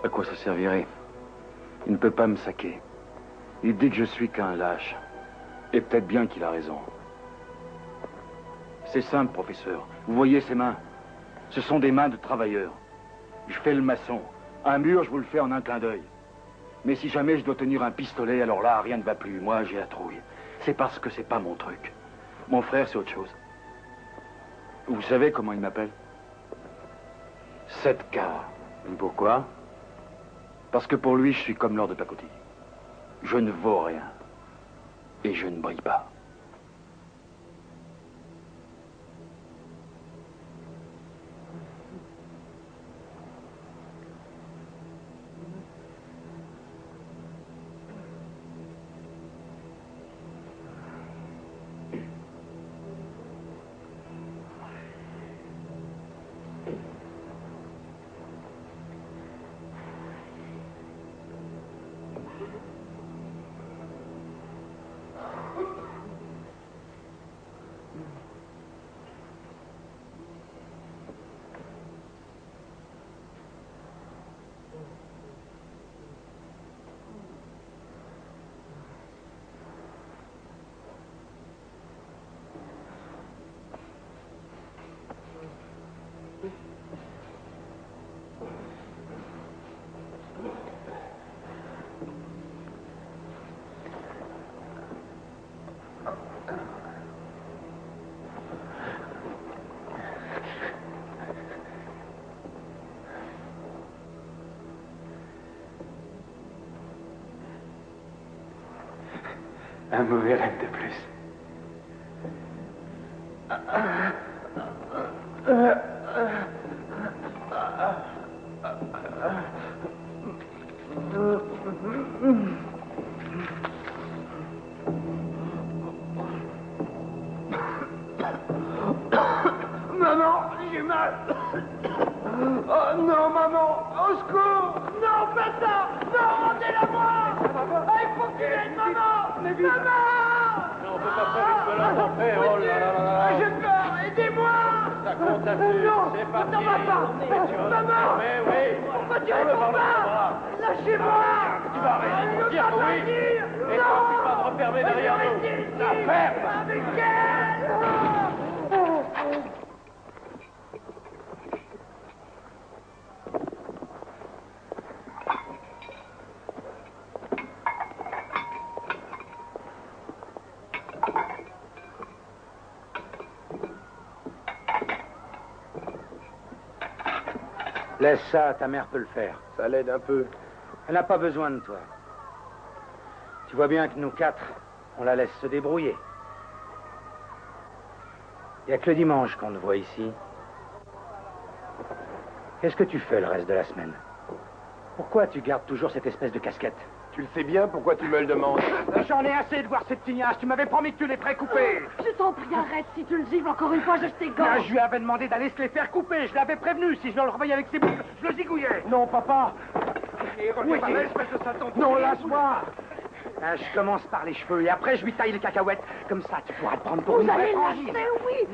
À quoi ça servirait? Il ne peut pas me saquer. Il dit que je suis qu'un lâche. Et peut-être bien qu'il a raison. C'est simple, professeur. Vous voyez ces mains? Ce sont des mains de travailleurs. Je fais le maçon. Un mur, je vous le fais en un clin d'œil. Mais si jamais je dois tenir un pistolet, alors là, rien ne va plus. Moi, j'ai la trouille. C'est parce que c'est pas mon truc. Mon frère, c'est autre chose. Vous savez comment il m'appelle? 7K. Pourquoi? Parce que pour lui, je suis comme Lord de Pacotille. Je ne vaux rien. Et je ne brille pas. Un mauvais rêve de plus. Maman, j'ai mal. Oh non, maman, au secours. Non, pas ça. Non, rendez-la-moi. Il faut qu'il aide maman. Maman. On peut pas faire une belette en paix, oh là là là là. J'ai peur, aidez-moi. Ça compte à plus, Non, c'est parti. t'en vas pas. Maman. Mais oui. Pourquoi tu réponds pas? Lâchez-moi. Tu vas arrêter de dire que oui. Et t'oublie pas de refermer derrière nous. La ferme. Avec elle. Laisse ça, ta mère peut le faire. Ça l'aide un peu. Elle n'a pas besoin de toi. Tu vois bien que nous quatre, on la laisse se débrouiller. Il n'y a que le dimanche qu'on te voit ici. Qu'est-ce que tu fais le reste de la semaine? Pourquoi tu gardes toujours cette espèce de casquette? Tu le sais bien, pourquoi tu me le demandes? J'en ai assez de voir cette tignasse. Tu m'avais promis que tu les ferais couper. Je t'en prie, arrête. Si tu le gifles encore une fois, je t'égorge. Là, je lui avais demandé d'aller se les faire couper. Je l'avais prévenu. Si je le revoyais avec ses boucles, je le zigouillais. Non, papa. Oui, espèce de satan. Non, lâche-moi. Je commence par les cheveux et après je lui taille les cacahuètes. Comme ça, tu pourras te prendre pour Vous une vraie allez frangine. lâcher, oui.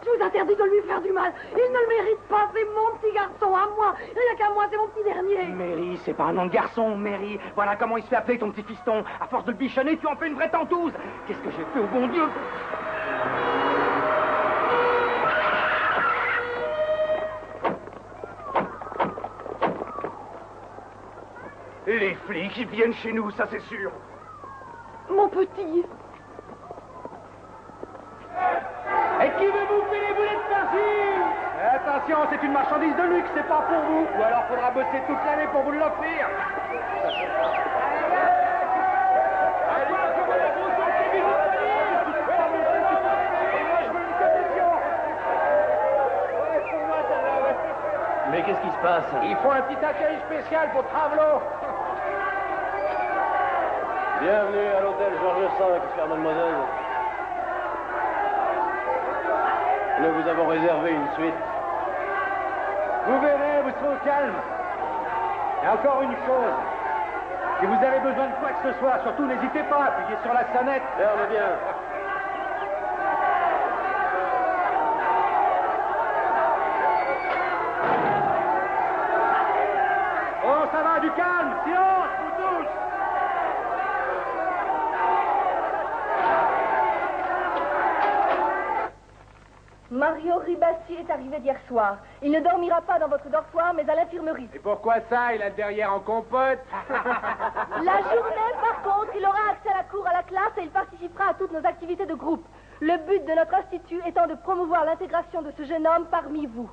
Je vous interdis de lui faire du mal. Il ne le mérite pas. C'est mon petit garçon à moi. Rien qu'à moi, c'est mon petit dernier. Mary, c'est pas un nom de garçon, Mary. Voilà comment il se fait appeler ton petit fiston. À force de le bichonner, tu en fais une vraie tentouse. Qu'est-ce que j'ai fait au bon Dieu? Les flics, ils viennent chez nous, ça c'est sûr. Mon petit. Et qui veut bouffer les boulettes de persil? Attention, c'est une marchandise de luxe, c'est pas pour vous. Ou alors faudra bosser toute l'année pour vous l'offrir. Mais qu'est-ce qui se passe? Il faut un petit accueil spécial pour Travelo. Bienvenue à l'hôtel Georges V, chère mademoiselle. Nous vous avons réservé une suite. Vous verrez, vous serez au calme. Et encore une chose. Si vous avez besoin de quoi que ce soit, surtout n'hésitez pas, appuyez sur la sonnette. Ferme bien. Oh, ça va, du calme. Silence, vous tous. Mario Ribassi est arrivé d'hier soir. Il ne dormira pas dans votre dortoir, mais à l'infirmerie. Et pourquoi ça? Il a le derrière en compote. La journée, par contre, il aura accès à la cour, à la classe et il participera à toutes nos activités de groupe. Le but de notre institut étant de promouvoir l'intégration de ce jeune homme parmi vous.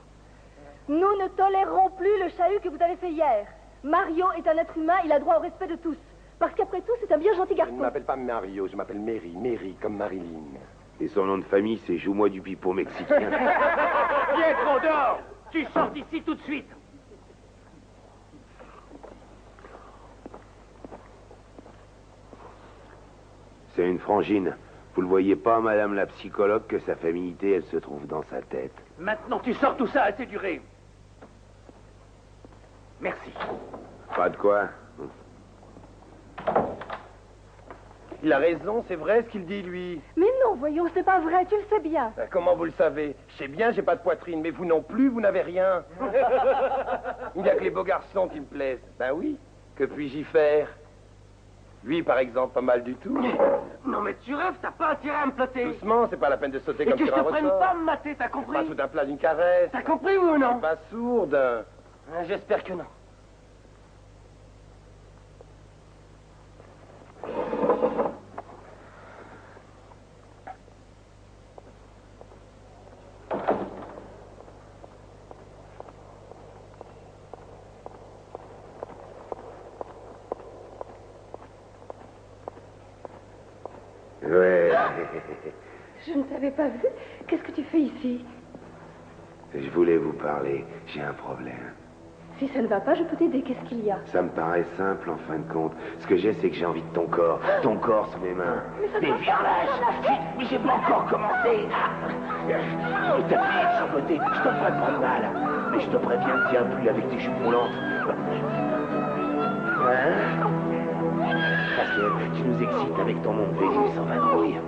Nous ne tolérerons plus le chahut que vous avez fait hier. Mario est un être humain, il a droit au respect de tous. Parce qu'après tout, c'est un bien gentil Je garçon. ne m'appelle pas Mario, je m'appelle Mary. Mary, comme Marilyn. Et son nom de famille, c'est Joue-moi du pipeau mexicain. Pietro, dehors. Tu sors d'ici tout de suite. C'est une frangine. Vous le voyez pas, madame la psychologue, que sa féminité, elle se trouve dans sa tête. Maintenant, tu sors tout ça, assez duré. Merci. Pas de quoi. Il a raison, c'est vrai ce qu'il dit, lui. Mais non, voyons, c'est pas vrai, tu le sais bien. Comment vous le savez? Je sais bien, j'ai pas de poitrine, mais vous non plus, vous n'avez rien. Il n'y a que les beaux garçons qui me plaisent. Ben oui, que puis-je y faire? Lui, par exemple, pas mal du tout. Non mais tu rêves, t'as pas intérêt à me plotter. Doucement, c'est pas la peine de sauter Et comme que je sur te un prenne ressort. pas à me mater, t'as compris? Pas sous un plat d'une caresse. T'as compris, oui ou non? Pas sourde. J'espère que non. Ouais. Je ne t'avais pas vu. Qu'est-ce que tu fais ici? Je voulais vous parler. J'ai un problème. Si ça ne va pas, je peux t'aider. Qu'est-ce qu'il y a? Ça me paraît simple, en fin de compte. Ce que j'ai, c'est que j'ai envie de ton corps. Ton corps sous mes mains. Mais viens là, mais j'ai pas encore commencé. Et ta fille de son côté, je te ferai pas de mal. Mais je te préviens, tiens plus avec tes jupes roulantes. Hein? Parce que tu nous excites avec ton monde Vénus en vadrouille.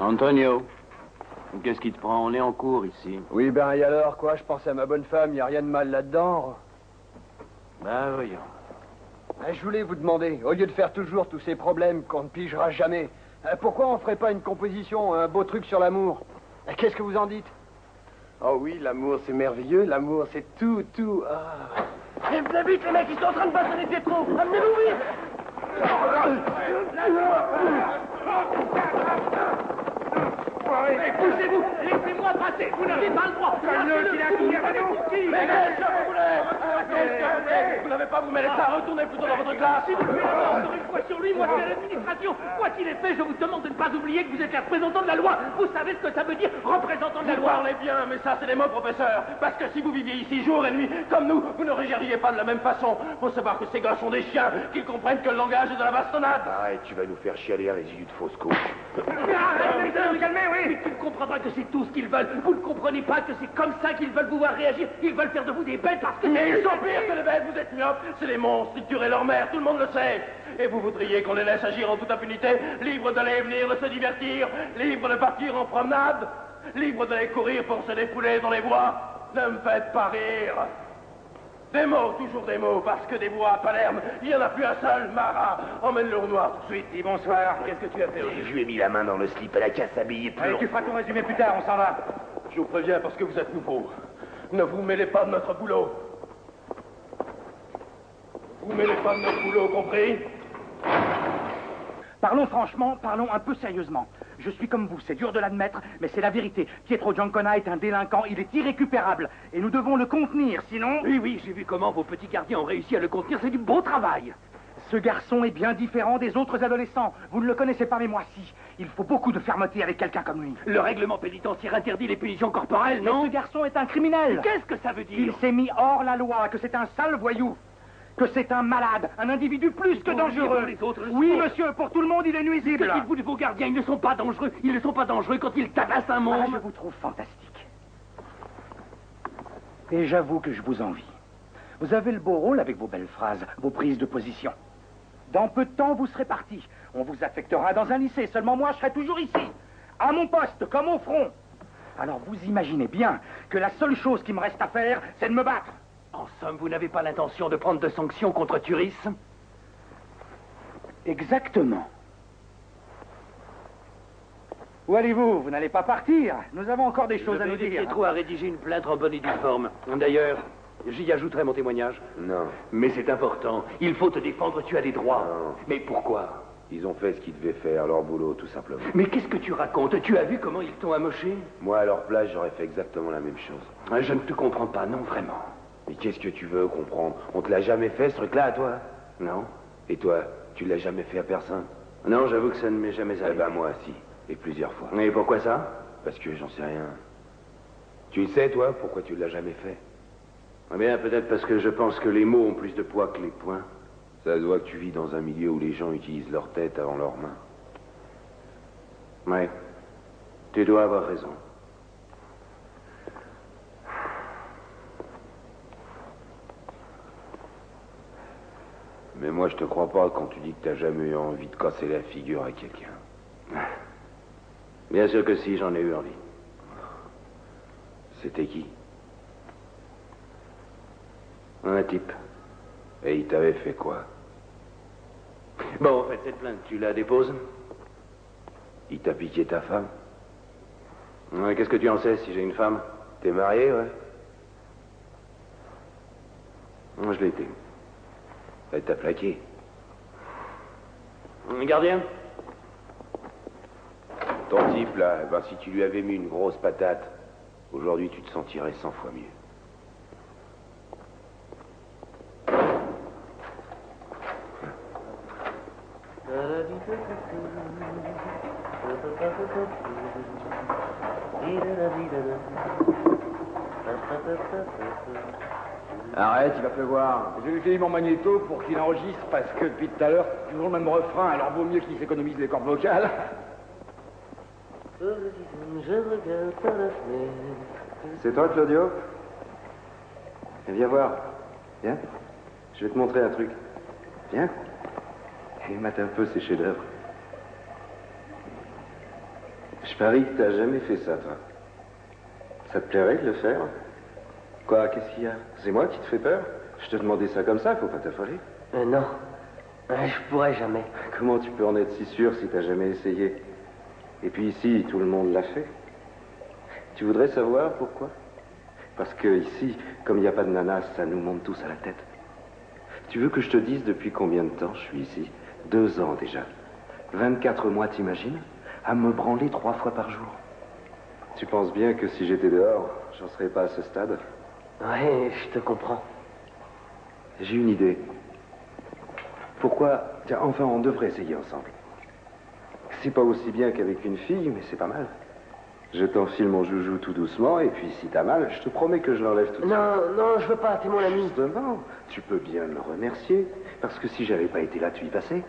Antonio, qu'est-ce qui te prend? On est en cours ici. Oui, ben et alors, quoi? Je pensais à ma bonne femme, y a rien de mal là-dedans. Ben voyons. Je voulais vous demander, au lieu de faire toujours tous ces problèmes qu'on ne pigera jamais, pourquoi on ferait pas une composition, un beau truc sur l'amour? Qu'est-ce que vous en dites? Oh oui, l'amour, c'est merveilleux. L'amour, c'est tout, tout. Ah. Allez, vite, les mecs, ils sont en train de bastonner Pietro. Amenez-vous vite. Poussez-vous, laissez-moi passer, vous n'avez pas le droit. Comme-le, qu'il a tout dit. Mais qu'est-ce que vous voulez? Vous n'avez pas vous mêler ça, retournez plutôt dans votre classe. Si vous le faites encore une fois sur lui, moi c'est l'administration. Quoi qu'il ait fait, je vous demande de ne pas oublier que vous êtes le représentant de la loi. Vous savez ce que ça veut dire, représentant de la Vous loi. parlez bien, mais ça c'est des mots, professeur. Parce que si vous viviez ici jour et nuit, comme nous, vous ne régériez pas de la même façon. Faut savoir que ces gars sont des chiens, qu'ils comprennent que le langage est de la bastonnade. Arrête, tu vas nous faire chialer à résidus de fausse couche. Calmez, oui. Mais tu ne comprendras que c'est tout ce qu'ils veulent. Vous ne comprenez pas que c'est comme ça qu'ils veulent vous voir réagir. Ils veulent faire de vous des bêtes parce que... Mais ils sont pires que les bêtes, vous êtes myopes. C'est les monstres, ils tueraient leur mère, tout le monde le sait. Et vous voudriez qu'on les laisse agir en toute impunité, libres d'aller et venir, de se divertir, libres de partir en promenade? libre d'aller courir pour se dépouler dans les bois. Ne me faites pas rire. Des mots, toujours des mots, parce que des bois à Palerme, il n'y en a plus un seul. Marat, emmène-le au noir tout de suite. Dis bonsoir. Qu'est-ce que tu as fait aujourd'hui? Je lui ai mis la main dans le slip à la casse habillée plus Allez, tu feras ton résumé plus tard, on s'en va. Je vous préviens parce que vous êtes nouveau. Ne vous mêlez pas de notre boulot. Vous mêlez pas de notre boulot, compris? Parlons franchement, parlons un peu sérieusement. Je suis comme vous, c'est dur de l'admettre, mais c'est la vérité. Pietro Giancona est un délinquant, il est irrécupérable. Et nous devons le contenir, sinon... Oui, j'ai vu comment vos petits gardiens ont réussi à le contenir, c'est du beau travail. Ce garçon est bien différent des autres adolescents. Vous ne le connaissez pas, mais moi si. Il faut beaucoup de fermeté avec quelqu'un comme lui. Le règlement pénitentiaire interdit les punitions corporelles, non? Mais ce garçon est un criminel. Qu'est-ce que ça veut dire? Il s'est mis hors la loi, que c'est un sale voyou. Que c'est un malade, un individu plus que dangereux. Les autres, oui, monsieur, pour tout le monde, il est nuisible. Que dites-vous de vos gardiens? Ils ne sont pas dangereux. Ils ne sont pas dangereux quand ils tabassent un môme. Ah, je vous trouve fantastique. Et j'avoue que je vous envie. Vous avez le beau rôle avec vos belles phrases, vos prises de position. Dans peu de temps, vous serez parti. On vous affectera dans un lycée. Seulement moi, je serai toujours ici. À mon poste, comme au front. Alors vous imaginez bien que la seule chose qui me reste à faire, c'est de me battre. En somme, vous n'avez pas l'intention de prendre de sanctions contre Turis? Exactement. Où allez-vous? Vous n'allez pas partir. Nous avons encore des choses à nous dire. Pietro a rédigé une plainte en bonne et due forme. D'ailleurs, j'y ajouterai mon témoignage. Non. Mais c'est important. Il faut te défendre, tu as des droits. Non. Mais pourquoi? Ils ont fait ce qu'ils devaient faire, leur boulot, tout simplement. Mais qu'est-ce que tu racontes? Tu as vu comment ils t'ont amoché? Moi, à leur place, j'aurais fait exactement la même chose. Je ne te comprends pas, non, vraiment. Mais qu'est-ce que tu veux comprendre? On te l'a jamais fait, ce truc-là, à toi? Non. Et toi, tu l'as jamais fait à personne? Non, j'avoue que ça ne m'est jamais arrivé. Eh ben, moi, si. Et plusieurs fois. Et pourquoi ça? Parce que j'en sais rien. Tu le sais, toi, pourquoi tu l'as jamais fait? Eh bien, peut-être parce que je pense que les mots ont plus de poids que les poings. Ça se voit que tu vis dans un milieu où les gens utilisent leur tête avant leurs mains. Ouais. Tu dois avoir raison. Mais moi, je te crois pas quand tu dis que t'as jamais eu envie de casser la figure à quelqu'un. Bien sûr que si, j'en ai eu envie. C'était qui? Un type. Et il t'avait fait quoi? Bon, en fait, cette plainte, tu la déposes? Il t'a piqué ta femme? Ouais, qu'est-ce que tu en sais si j'ai une femme? T'es marié, ouais? Je l'ai été. Elle t'a plaqué? Gardien? Ton type, là, ben, si tu lui avais mis une grosse patate, aujourd'hui, tu te sentirais 100 fois mieux. Arrête, il va pleuvoir. Je lui ai mon magnéto pour qu'il enregistre parce que depuis tout à l'heure, c'est toujours le même refrain, alors vaut mieux qu'il s'économise les cordes vocales. C'est toi, Claudio? Viens voir. Viens. Je vais te montrer un truc. Viens. Et mate un peu ces chefs-d'œuvre. Je parie que t'as jamais fait ça, toi. Ça te plairait de le faire? Quoi, qu'est-ce qu'il y a? C'est moi qui te fais peur? Je te demandais ça comme ça, faut pas t'affoler. Non. Je pourrais jamais. Comment tu peux en être si sûr si t'as jamais essayé? Et puis ici, tout le monde l'a fait. Tu voudrais savoir pourquoi? Parce que ici, comme il n'y a pas de nanas, ça nous monte tous à la tête. Tu veux que je te dise depuis combien de temps je suis ici? 2 ans déjà. 24 mois, t'imagines? À me branler 3 fois par jour. Tu penses bien que si j'étais dehors, j'en serais pas à ce stade? Ouais, je te comprends. J'ai une idée. Pourquoi? Tiens, enfin, on devrait essayer ensemble. C'est pas aussi bien qu'avec une fille, mais c'est pas mal. Je t'enfile mon joujou tout doucement, et puis si t'as mal, je te promets que je l'enlève tout de suite. Non, je veux pas, t'es mon ami. Justement, tu peux bien me remercier, parce que si j'avais pas été là, tu y passais.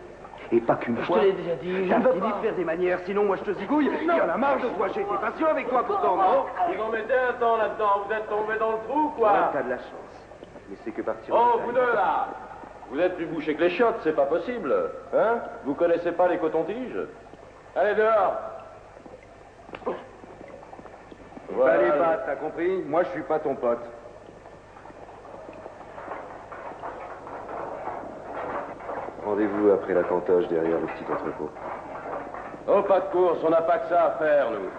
Et pas qu'une fois. Je te l'ai déjà dit, je T'as ne veux fini pas. de faire des manières, sinon moi je te zigouille. Il y en a marre de toi, j'ai été patient avec toi pourtant, non? Ils en mettaient un temps là-dedans, vous êtes tombés dans le trou, quoi. Ouais, t'as de la chance. Mais c'est que partir... Oh, vous deux, là! Vous êtes plus bouchés que les chiottes, c'est pas possible. Hein? Vous connaissez pas les cotons-tiges? Allez, dehors! Voilà. Pas les pattes, t'as compris? Moi, je suis pas ton pote. Rendez-vous après la cantage derrière le petit entrepôt. Oh, pas de course, on n'a pas que ça à faire, nous.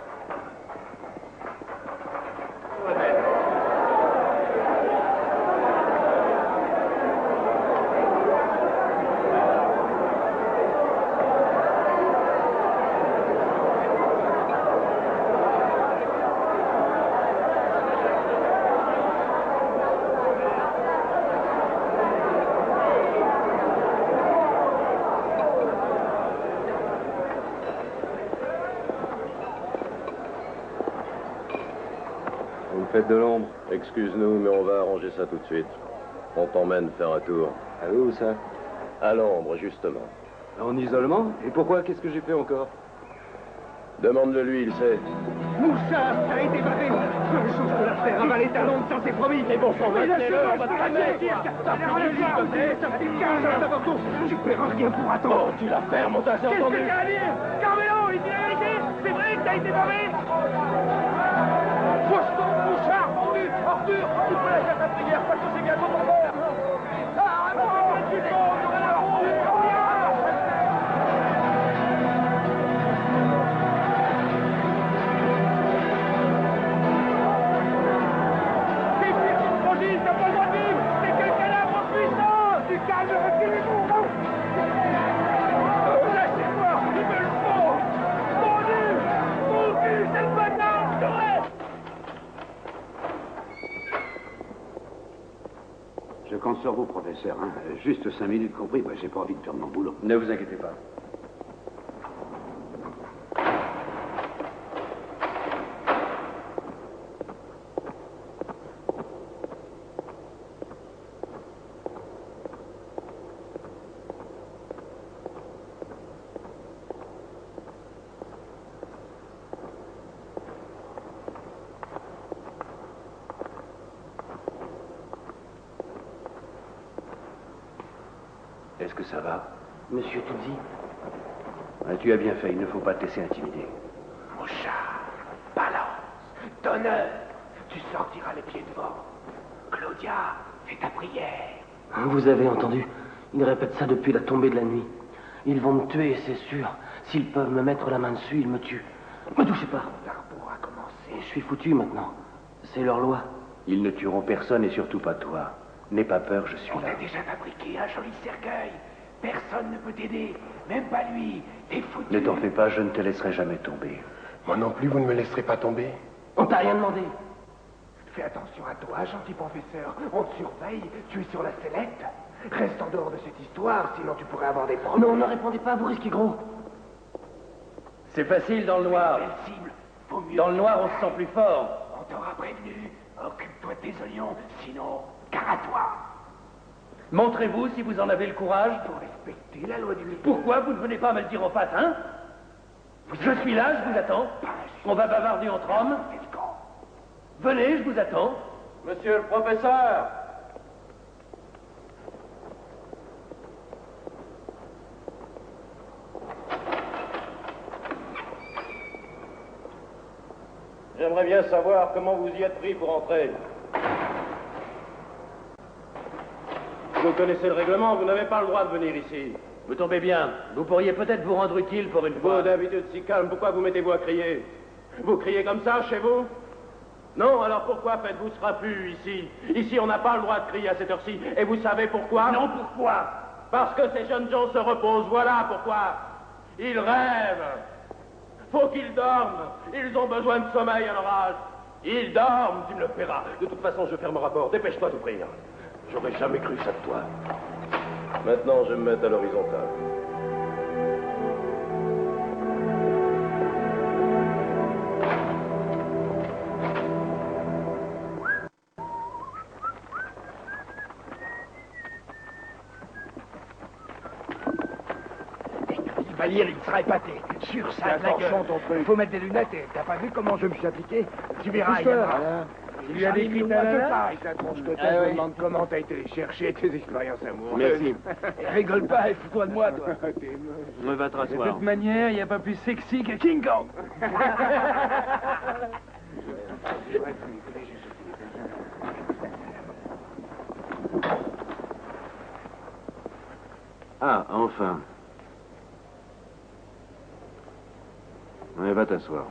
Faites de l'ombre. Excuse-nous, mais on va arranger ça tout de suite. On t'emmène faire un tour. À où, ça? À l'ombre, justement. En isolement? Et pourquoi? Qu'est-ce que j'ai fait encore? Demande-le lui, il sait. Moussa, ça a été bavé. Un jour, je te la ferai ravaler ta langue, ça c'est promis. Mais bon sang, maintenez-le, on va te calmer. Tu paieras rien pour attendre. Oh, tu l'as ferme, on t'a entendu. Qu'est-ce que t'as à dire? Carmelo, il dit la vérité. C'est vrai que t'as été bavé. Faucheton, mouchard, pendu, ordure. Tu peux lâcher ta prière parce que c'est bientôt ton père. Ah, non, tu tombes, j'aurai la honte. T'as pas le droit de vivre. C'est quel cadavre puissant. Du calme, reculez-vous. Lâchez-moi, il me le faut. Mon cul, c'est le bâtard, je t'aurai. Je compte sur vous, professeur. Hein. Juste 5 minutes compris, j'ai pas envie de perdre mon boulot. Ne vous inquiétez pas. Est-ce que ça va? Monsieur Toudzi? Tu as bien fait, il ne faut pas te laisser intimider. Mouchard, balance, d'honneur. Tu sortiras les pieds devant. Claudia, fais ta prière. Vous avez entendu? Ils répètent ça depuis la tombée de la nuit. Ils vont me tuer, c'est sûr. S'ils peuvent me mettre la main dessus, ils me tuent. Me touchez pas. L'arbour a commencé. Je suis foutu maintenant. C'est leur loi. Ils ne tueront personne et surtout pas toi. N'aie pas peur, je suis On là. a déjà fabriqué un joli cercueil. Personne ne peut t'aider, même pas lui. T'es foutu. Ne t'en fais pas, je ne te laisserai jamais tomber. Moi non plus, vous ne me laisserez pas tomber. On t'a rien demandé. Fais attention à toi, gentil professeur. On te surveille, tu es sur la sellette. Reste en dehors de cette histoire, sinon tu pourrais avoir des problèmes. Non, ne répondez pas, vous risquez gros. C'est facile dans le noir. Belle cible. Vaut mieux. Dans le noir, on se sent plus fort. On t'aura prévenu. Occupe-toi de tes oignons, sinon, gare à toi. Montrez-vous si vous en avez le courage. Pour respecter la loi du milieu. Pourquoi vous ne venez pas me le dire en face, hein? Je suis là, je vous attends. On va bavarder entre hommes. Venez, je vous attends. Monsieur le professeur. J'aimerais bien savoir comment vous y êtes pris pour entrer. Vous connaissez le règlement, vous n'avez pas le droit de venir ici. Vous tombez bien. Vous pourriez peut-être vous rendre utile pour une fois. Vous, d'habitude si calme, pourquoi vous mettez-vous à crier? Vous criez comme ça chez vous? Non, alors pourquoi faites-vous ce raffut ici? Ici, on n'a pas le droit de crier à cette heure-ci. Et vous savez pourquoi? Non, pourquoi? Parce que ces jeunes gens se reposent, voilà pourquoi. Ils rêvent. Faut qu'ils dorment. Ils ont besoin de sommeil à leur âge. Ils dorment, tu me le paieras. De toute façon, je ferme mon rapport. Dépêche-toi d'ouvrir. J'aurais jamais cru ça de toi. Maintenant, je vais me mettre à l'horizontale. Va lire, il sera épaté. Sur ça, de la gueule. Il faut mettre des lunettes et t'as pas vu comment je me suis appliqué? Tu verras, il y a il lui a décrit ta nana. Je me demande comment t'as été les chercher tes expériences amoureuses. Merci. Rigole pas et fous-toi de moi, toi. On va te De rasseoir. toute manière, il n'y a pas plus sexy que King Kong. Ah, enfin. Allez, va t'asseoir.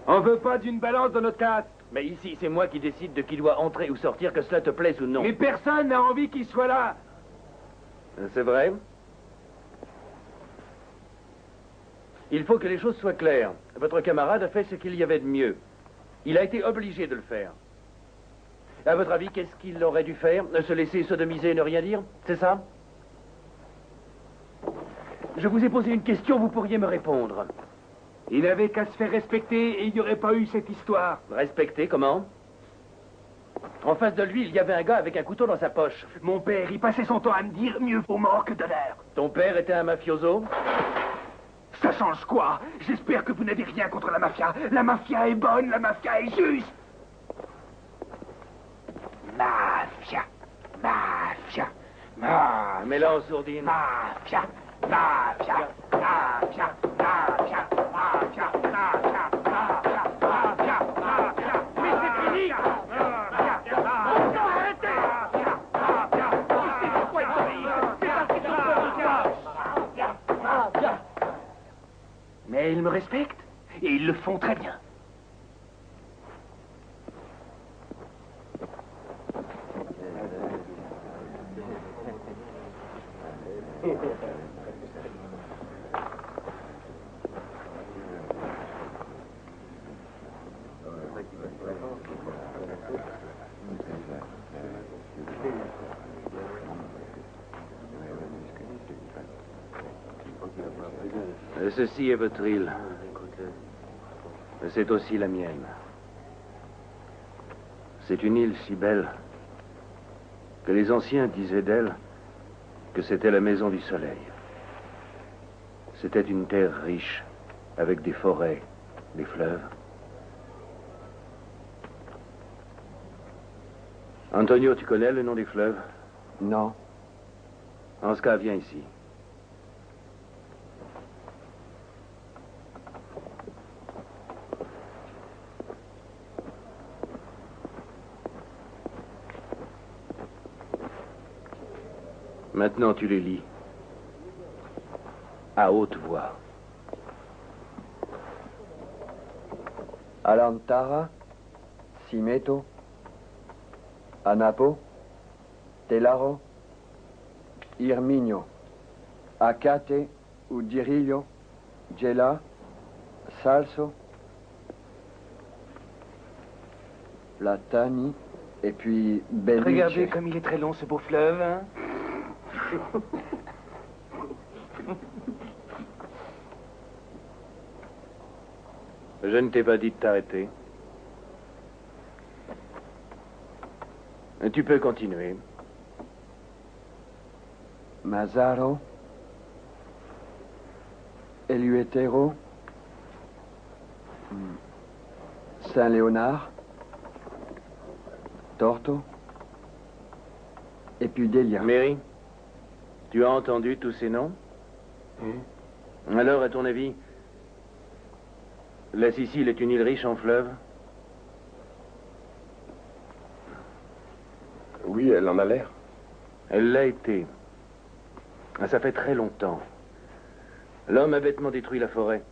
On veut pas d'une balance dans notre casse. Mais ici, c'est moi qui décide de qui doit entrer ou sortir, que cela te plaise ou non. Mais personne n'a envie qu'il soit là. C'est vrai? Il faut que les choses soient claires. Votre camarade a fait ce qu'il y avait de mieux. Il a été obligé de le faire. À votre avis, qu'est-ce qu'il aurait dû faire? Se laisser sodomiser et ne rien dire? C'est ça? Je vous ai posé une question, vous pourriez me répondre. Il n'avait qu'à se faire respecter et il n'y aurait pas eu cette histoire. Respecter, comment? En face de lui, il y avait un gars avec un couteau dans sa poche. Mon père, il passait son temps à me dire mieux vaut mort que de l'air. Ton père était un mafioso? Ça change quoi? J'espère que vous n'avez rien contre la mafia. La mafia est bonne, la mafia est juste. Mafia, mafia, mafia. Mets-la en sourdine. Mafia, mafia, mafia, mafia, mafia, mafia, mafia, mafia, mafia. Mais c'est fini! Mafia, mafia, arrêtez! Mafia, mafia, tu sais pourquoi ils sont c'est parce qu'ils sont mafia, mafia. Mais ils me respectent et ils le font très bien. Ceci est votre île. C'est aussi la mienne. C'est une île si belle que les anciens disaient d'elle que c'était la maison du soleil. C'était une terre riche, avec des forêts, des fleuves. Antonio, tu connais le nom des fleuves? Non. En ce cas, viens ici. Maintenant, tu les lis. À haute voix. Alantara, Simeto, Anapo, Telaro, Irminio, Acate, Udirillo, Gela, Salso, Platani, et puis Benice. Regardez comme il est très long ce beau fleuve, hein? Je ne t'ai pas dit de t'arrêter. Tu peux continuer. Mazzaro, Eluetero, Saint-Léonard, Torto, et puis Delia. Mary, tu as entendu tous ces noms? Alors, à ton avis, la Sicile est une île riche en fleuves? Oui, elle en a l'air. Elle l'a été. Ça fait très longtemps. L'homme a bêtement détruit la forêt.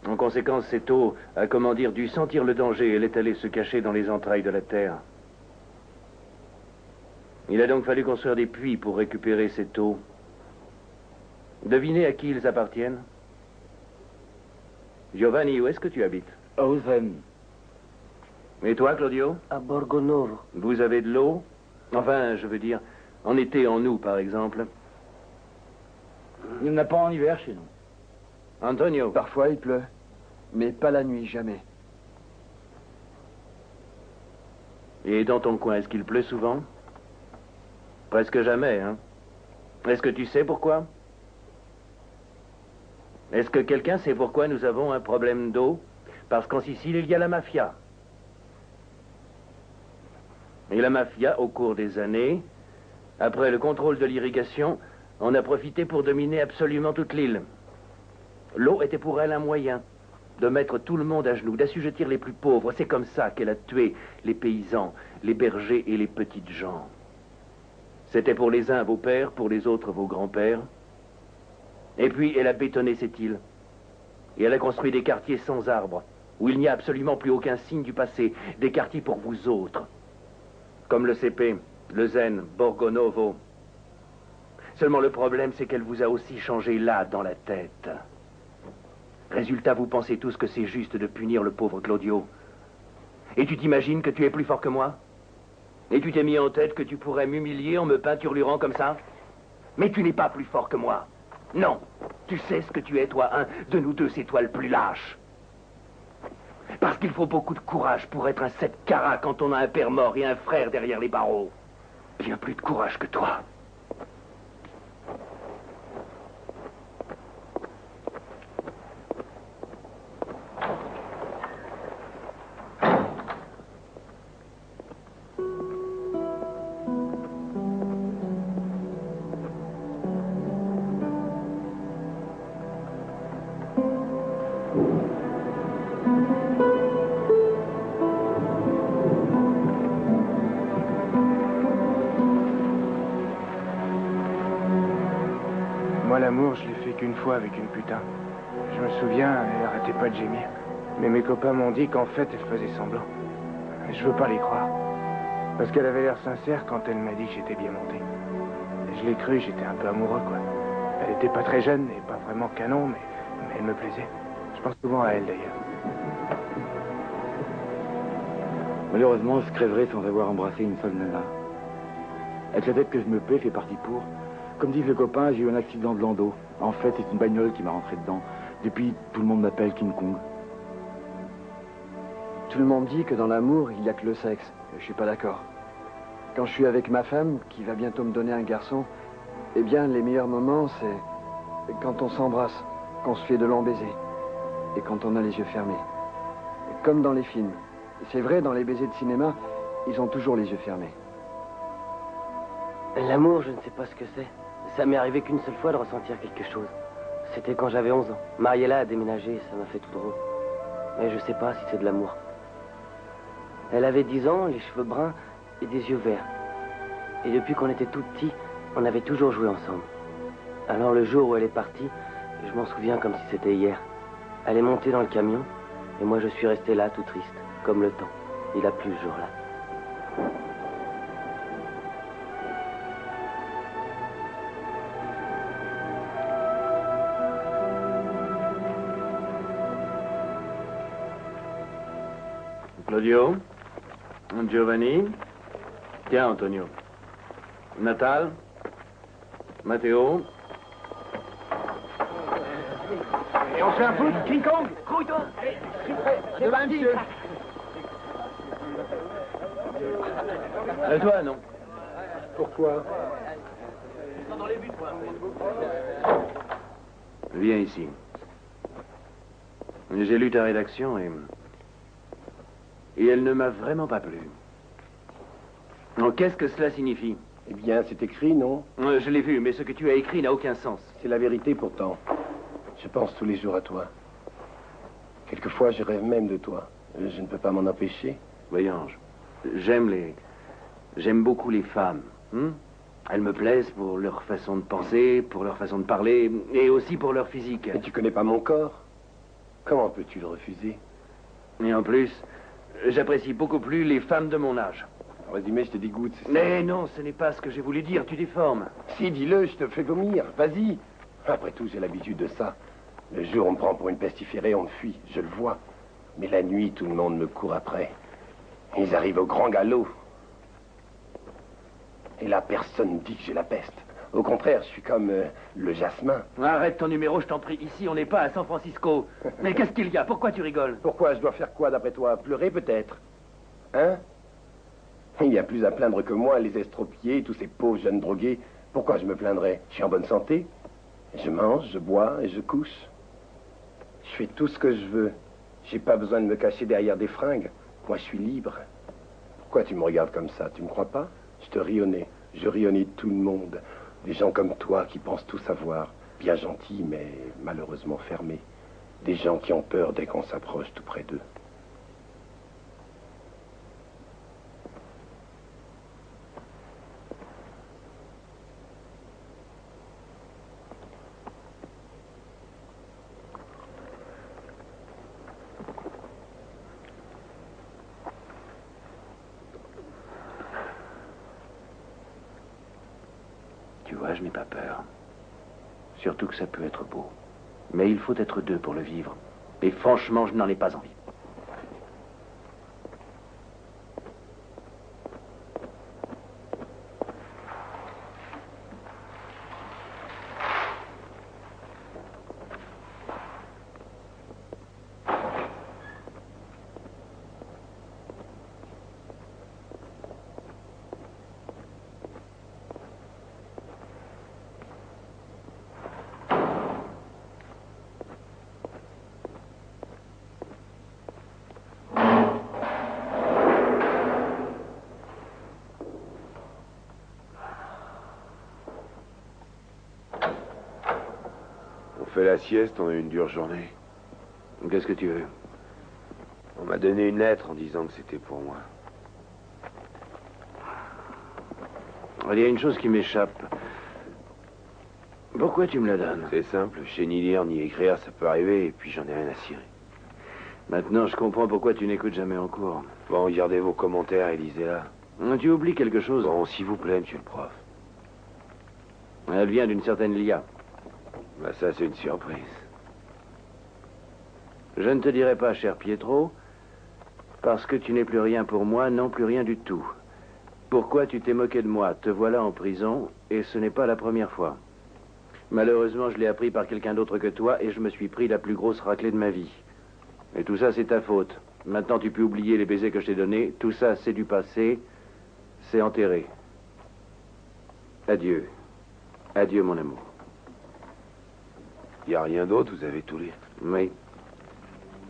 En conséquence, cette eau a, comment dire, dû sentir le danger et elle est allée se cacher dans les entrailles de la terre. Il a donc fallu construire des puits pour récupérer cette eau. Devinez à qui ils appartiennent? Giovanni, où est-ce que tu habites? À Ozem. Et toi, Claudio? À Borgonovo. Vous avez de l'eau? Enfin, je veux dire, en été, en août, par exemple. Il n'y en a pas en hiver chez nous. Antonio? Parfois, il pleut. Mais pas la nuit, jamais. Et dans ton coin, est-ce qu'il pleut souvent? Presque jamais, hein? Est-ce que tu sais pourquoi? Est-ce que quelqu'un sait pourquoi nous avons un problème d'eau? Parce qu'en Sicile, il y a la mafia. Et la mafia, au cours des années, après le contrôle de l'irrigation, en a profité pour dominer absolument toute l'île. L'eau était pour elle un moyen de mettre tout le monde à genoux, d'assujettir les plus pauvres. C'est comme ça qu'elle a tué les paysans, les bergers et les petites gens. C'était pour les uns vos pères, pour les autres vos grands-pères. Et puis elle a bétonné cette île. Et elle a construit des quartiers sans arbres, où il n'y a absolument plus aucun signe du passé. Des quartiers pour vous autres. Comme le CP, le Zen, Borgo Novo. Seulement le problème, c'est qu'elle vous a aussi changé là, dans la tête. Résultat, vous pensez tous que c'est juste de punir le pauvre Claudio. Et tu t'imagines que tu es plus fort que moi? Et tu t'es mis en tête que tu pourrais m'humilier en me peinturlurant comme ça? Mais tu n'es pas plus fort que moi. Non. Tu sais ce que tu es, toi, hein? De nous deux, c'est toi le plus lâche. Parce qu'il faut beaucoup de courage pour être un 7 carats quand on a un père mort et un frère derrière les barreaux. Bien plus de courage que toi. Moi, l'amour, je l'ai fait qu'une fois avec une putain. Je me souviens, elle arrêtait pas de gémir. Mais mes copains m'ont dit qu'en fait, elle faisait semblant. Je veux pas les croire. Parce qu'elle avait l'air sincère quand elle m'a dit que j'étais bien monté. Et je l'ai cru, j'étais un peu amoureux, quoi. Elle était pas très jeune et pas vraiment canon, mais elle me plaisait. Je pense souvent à elle, d'ailleurs. Malheureusement, je crèverai sans avoir embrassé une seule nana. Avec la tête que je me paie, fait partie pour. Comme disent les copains, j'ai eu un accident de landau. En fait, c'est une bagnole qui m'a rentré dedans. Depuis, tout le monde m'appelle King Kong. Tout le monde dit que dans l'amour, il n'y a que le sexe. Je suis pas d'accord. Quand je suis avec ma femme, qui va bientôt me donner un garçon, eh bien, les meilleurs moments, c'est quand on s'embrasse, qu'on se fait de longs baisers, et quand on a les yeux fermés. Comme dans les films. C'est vrai, dans les baisers de cinéma, ils ont toujours les yeux fermés. L'amour, je ne sais pas ce que c'est. Ça m'est arrivé qu'une seule fois de ressentir quelque chose. C'était quand j'avais 11 ans. Mariella a déménagé, ça m'a fait tout drôle. Mais je sais pas si c'est de l'amour. Elle avait 10 ans, les cheveux bruns et des yeux verts. Et depuis qu'on était tout petits, on avait toujours joué ensemble. Alors le jour où elle est partie, je m'en souviens comme si c'était hier. Elle est montée dans le camion, et moi je suis resté là tout triste, comme le temps. Il a plu ce jour-là. Claudio, Giovanni, tiens Antonio, Natal, Matteo. Et on se fait un foot, King Kong, grouille-toi. Demain, monsieur. Et toi, non? Pourquoi? Viens ici. J'ai lu ta rédaction et elle ne m'a vraiment pas plu. Alors, qu'est-ce que cela signifie? Eh bien, c'est écrit, non? Je l'ai vu, mais ce que tu as écrit n'a aucun sens. C'est la vérité, pourtant. Je pense tous les jours à toi. Quelquefois, je rêve même de toi. Je ne peux pas m'en empêcher. Voyons, j'aime beaucoup les femmes. Elles me plaisent pour leur façon de penser, pour leur façon de parler, et aussi pour leur physique. Mais tu connais pas mon corps. Comment peux-tu le refuser? Et en plus, j'apprécie beaucoup plus les femmes de mon âge. En résumé, je te dégoûte, c'est ça? Mais non, ce n'est pas ce que j'ai voulu dire, tu déformes. Si, dis-le, je te fais vomir, vas-y. Après tout, j'ai l'habitude de ça. Le jour, on me prend pour une pestiférée, on me fuit, je le vois. Mais la nuit, tout le monde me court après. Ils arrivent au grand galop. Et là, personne ne dit que j'ai la peste. Au contraire, je suis comme le jasmin. Arrête ton numéro, je t'en prie. Ici, on n'est pas à San Francisco. Mais qu'est-ce qu'il y a? Pourquoi tu rigoles? Pourquoi? Je dois faire quoi, d'après toi? Pleurer, peut-être? Hein? Il y a plus à plaindre que moi, les estropiés, tous ces pauvres jeunes drogués. Pourquoi je me plaindrais? Je suis en bonne santé. Je mange, je bois et je couche. Je fais tout ce que je veux. J'ai pas besoin de me cacher derrière des fringues. Moi, je suis libre. Pourquoi tu me regardes comme ça? Tu me crois pas? Je te ris au nez. Je ris au nez de tout le monde. Des gens comme toi qui pensent tout savoir. Bien gentils, mais malheureusement fermés. Des gens qui ont peur dès qu'on s'approche tout près d'eux. Tu vois, je n'ai pas peur. Surtout que ça peut être beau. Mais il faut être deux pour le vivre. Et franchement, je n'en ai pas envie. On fait la sieste, on a eu une dure journée. Qu'est-ce que tu veux? On m'a donné une lettre en disant que c'était pour moi. Il y a une chose qui m'échappe. Pourquoi tu me la donnes? C'est simple, je sais ni lire ni écrire, ça peut arriver, et puis j'en ai rien à cirer. Maintenant, je comprends pourquoi tu n'écoutes jamais en cours. Bon, regardez vos commentaires et lisez-la. Tu oublies quelque chose? Bon, s'il vous plaît, monsieur le prof. Elle vient d'une certaine Lia. Bah ça, c'est une surprise. Je ne te dirai pas, cher Pietro, parce que tu n'es plus rien pour moi, non plus rien du tout. Pourquoi tu t'es moqué de moi? Te voilà en prison, et ce n'est pas la première fois. Malheureusement, je l'ai appris par quelqu'un d'autre que toi, et je me suis pris la plus grosse raclée de ma vie. Et tout ça, c'est ta faute. Maintenant, tu peux oublier les baisers que je t'ai donnés. Tout ça, c'est du passé. C'est enterré. Adieu. Adieu, mon amour. Il n'y a rien d'autre, vous avez tout lu? Oui.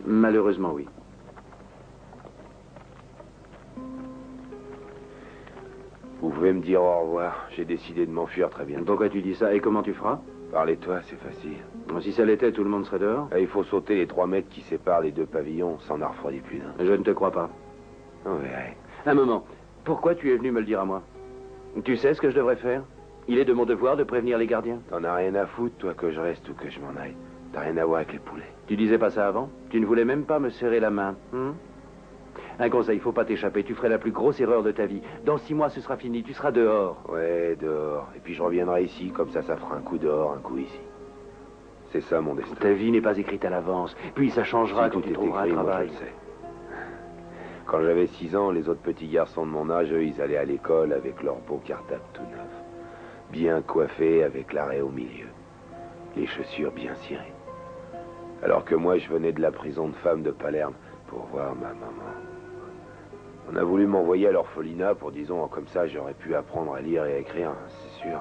Malheureusement, oui. Vous pouvez me dire au revoir. J'ai décidé de m'enfuir très bientôt. Pourquoi tu dis ça? Et comment tu feras? Parlez-toi, c'est facile. Si ça l'était, tout le monde serait dehors. Il faut sauter les 3 mètres qui séparent les 2 pavillons, ça en a refroidi plus d'un. Je ne te crois pas. On verra. Un moment. Pourquoi tu es venu me le dire à moi? Tu sais ce que je devrais faire? Il est de mon devoir de prévenir les gardiens. T'en as rien à foutre, toi, que je reste ou que je m'en aille. T'as rien à voir avec les poulets. Tu disais pas ça avant? Tu ne voulais même pas me serrer la main. Un conseil, faut pas t'échapper. Tu ferais la plus grosse erreur de ta vie. Dans 6 mois, ce sera fini. Tu seras dehors. Ouais, dehors. Et puis je reviendrai ici, comme ça fera un coup dehors, un coup ici. C'est ça, mon destin. Ta vie n'est pas écrite à l'avance. Puis ça changera quand tu trouveras un travail. Moi, je le sais. Quand j'avais 6 ans, les autres petits garçons de mon âge, eux, ils allaient à l'école avec leur beau cartable tout neuf. Bien coiffé, avec l'arrêt au milieu. Les chaussures bien cirées. Alors que moi, je venais de la prison de femmes de Palerme pour voir ma maman. On a voulu m'envoyer à l'orphelinat pour, disons, comme ça, j'aurais pu apprendre à lire et à écrire, c'est sûr.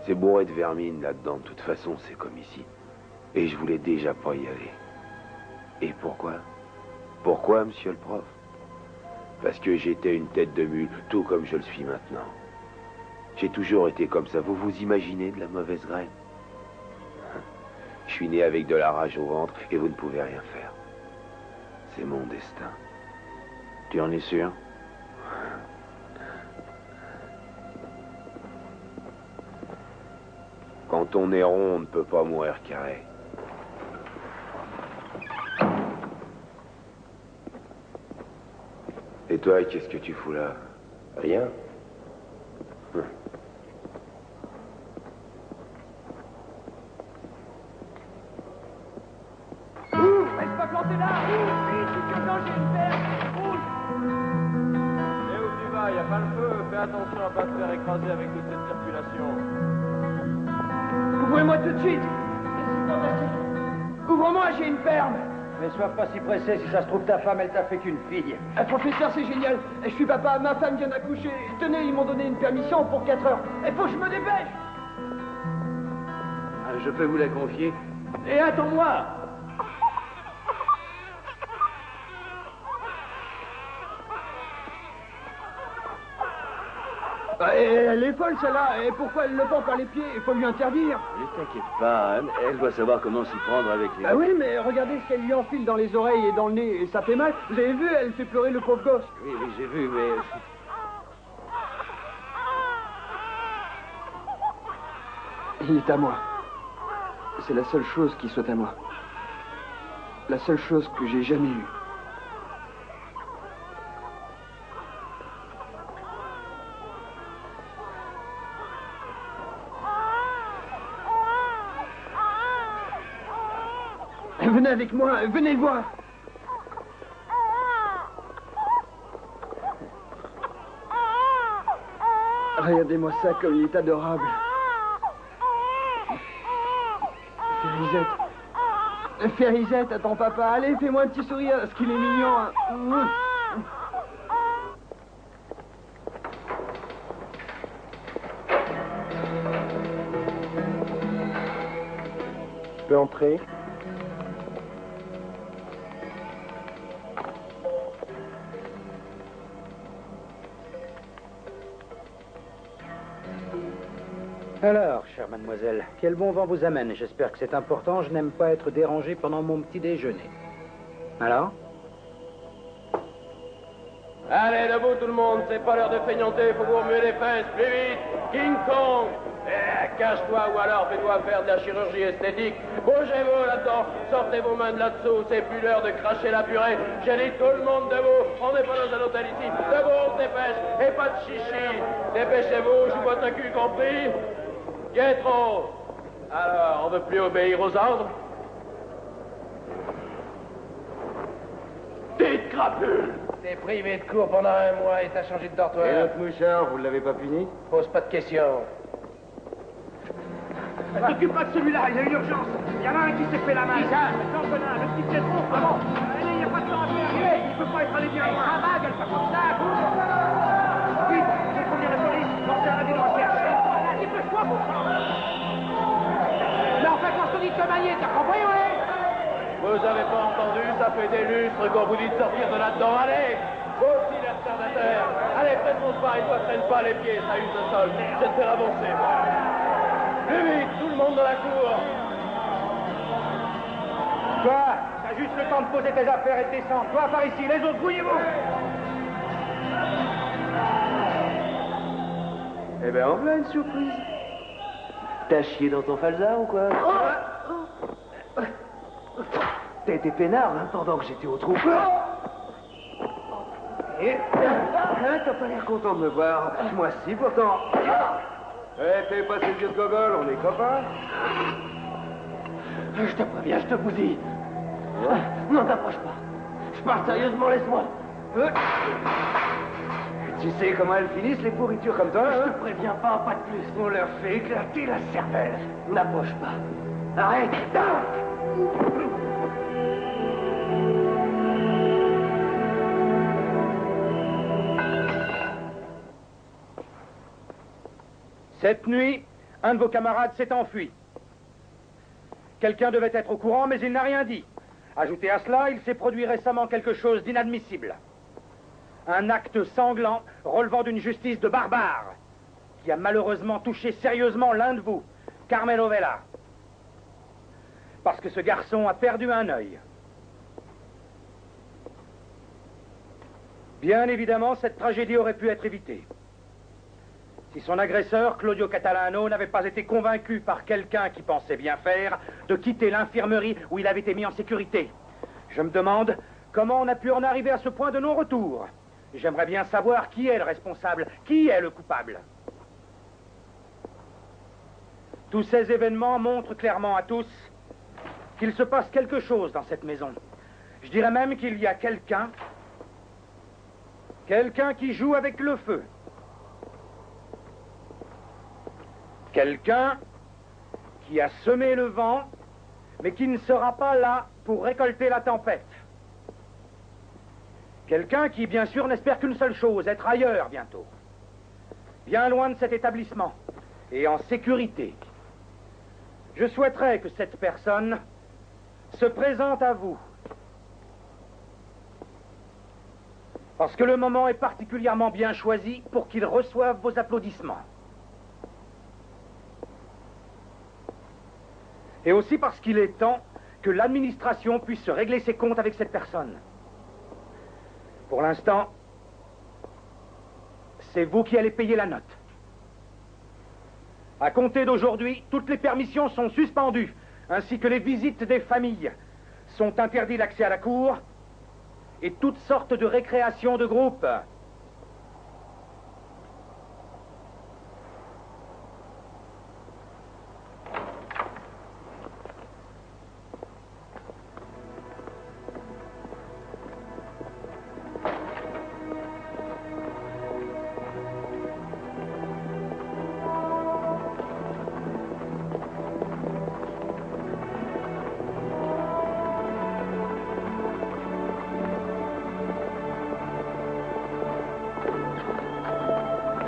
C'est bourré de vermine là-dedans, de toute façon, c'est comme ici. Et je voulais déjà pas y aller. Et pourquoi? Pourquoi, monsieur le prof? Parce que j'étais une tête de mule, tout comme je le suis maintenant. J'ai toujours été comme ça. Vous vous imaginez de la mauvaise graine? Je suis né avec de la rage au ventre et vous ne pouvez rien faire. C'est mon destin. Tu en es sûr? Quand on est rond, on ne peut pas mourir carré. Et toi, qu'est-ce que tu fous là? Rien. Reste pas planté là! Vite, tu te danger, une paire! Et où tu vas? Y a pas le feu. Fais attention à pas te faire écraser avec toute cette circulation. Ouvrez-moi tout de suite! Ouvre-moi, j'ai une perle! Mais sois pas si pressé, si ça se trouve ta femme, elle t'a fait qu'une fille. Professeur, c'est génial! Je suis papa, ma femme vient d'accoucher. Tenez, ils m'ont donné une permission pour 4 heures. Il faut que je me dépêche! Je peux vous la confier? Et attends-moi! Elle est folle, celle-là. Et pourquoi elle le pend par les pieds? Il faut lui interdire. Ne t'inquiète pas, hein. Elle doit savoir comment s'y prendre avec les... Ah oui, mais regardez ce qu'elle lui enfile dans les oreilles et dans le nez. Et ça fait mal. Vous avez vu, elle fait pleurer le pauvre gosse. Oui, j'ai vu, mais... Il est à moi. C'est la seule chose qui soit à moi. La seule chose que j'ai jamais eue. Venez avec moi, venez le voir. Regardez-moi ça comme il est adorable. Férisette. Férisette, attends papa, allez, fais-moi un petit sourire, parce qu'il est mignon. Hein. Je peux entrer? Alors, chère mademoiselle, quel bon vent vous amène? J'espère que c'est important, je n'aime pas être dérangé pendant mon petit déjeuner. Alors? Allez, debout tout le monde, c'est pas l'heure de feignanter, faut vous remuer les fesses, plus vite. King Kong. Cache-toi ou alors fais-toi faire de la chirurgie esthétique. Bougez-vous là-dedans, sortez vos mains de là-dessous, c'est plus l'heure de cracher la purée. J'ai dit tout le monde debout, on n'est pas dans un hôtel ici. Debout, on se dépêche, et pas de chichi. Dépêchez-vous, je vous botte un cul compris. Pietro. Alors, on veut plus obéir aux ordres? Petite crapule. T'es privé de cours pendant un mois et t'as changé de dortoir. Et notre mouchard, vous ne l'avez pas puni? Pose pas de questions. T'occupe pas de celui-là, il y a une urgence. Il y en a un qui s'est fait la main. Qui ça? Le campelin, le petit Pietro. Ah bon? Allez, il n'y a pas de temps à perdre. Il peut pas être allé bien loin. Ça gueule pas comme ça. Vite, j'ai prévenu la police. Lancez un avis de recherche. Dépêche-toi, mon sang. Mais en fait, quand je te dis de te manier, t'as compris, ouais? Vous avez pas entendu, ça fait des lustres qu'on vous dit de sortir de là-dedans. Allez, vous aussi les retardataires. Allez, prête-moi pas et toi traîne pas les pieds, ça use le sol. Je vais te faire avancer, moi. Plus vite, tout le monde dans la cour. Toi, t'as juste le temps de poser tes affaires et de descendre. Toi, par ici, les autres, grouillez-vous. Eh ben, en voilà une surprise. T'as chié dans ton falzar ou quoi? T'as été peinard, hein, pendant que j'étais au trou. Hein, t'as pas l'air content de me voir. Moi si, pourtant. Fais pas ces yeux de gogol, on est copains. Je te préviens, je te bousille. Non, t'approche pas. Je parle sérieusement, laisse-moi. Tu sais comment elles finissent, les pourritures comme toi, Je te préviens pas de plus. On leur fait éclater la cervelle. N'approche pas. Arrête. Cette nuit, un de vos camarades s'est enfui. Quelqu'un devait être au courant, mais il n'a rien dit. Ajoutez à cela, il s'est produit récemment quelque chose d'inadmissible. Un acte sanglant relevant d'une justice de barbare qui a malheureusement touché sérieusement l'un de vous, Carmelo Vela. Parce que ce garçon a perdu un œil. Bien évidemment, cette tragédie aurait pu être évitée. Si son agresseur, Claudio Catalano, n'avait pas été convaincu par quelqu'un qui pensait bien faire de quitter l'infirmerie où il avait été mis en sécurité. Je me demande comment on a pu en arriver à ce point de non-retour. J'aimerais bien savoir qui est le responsable, qui est le coupable. Tous ces événements montrent clairement à tous qu'il se passe quelque chose dans cette maison. Je dirais même qu'il y a quelqu'un qui joue avec le feu. Quelqu'un qui a semé le vent, mais qui ne sera pas là pour récolter la tempête. Quelqu'un qui, bien sûr, n'espère qu'une seule chose, être ailleurs bientôt. Bien loin de cet établissement, et en sécurité. Je souhaiterais que cette personne se présente à vous. Parce que le moment est particulièrement bien choisi pour qu'ils reçoivent vos applaudissements. Et aussi parce qu'il est temps que l'administration puisse régler ses comptes avec cette personne. Pour l'instant, c'est vous qui allez payer la note. À compter d'aujourd'hui, toutes les permissions sont suspendues, ainsi que les visites des familles. Sont interdits l'accès à la cour et toutes sortes de récréations de groupe.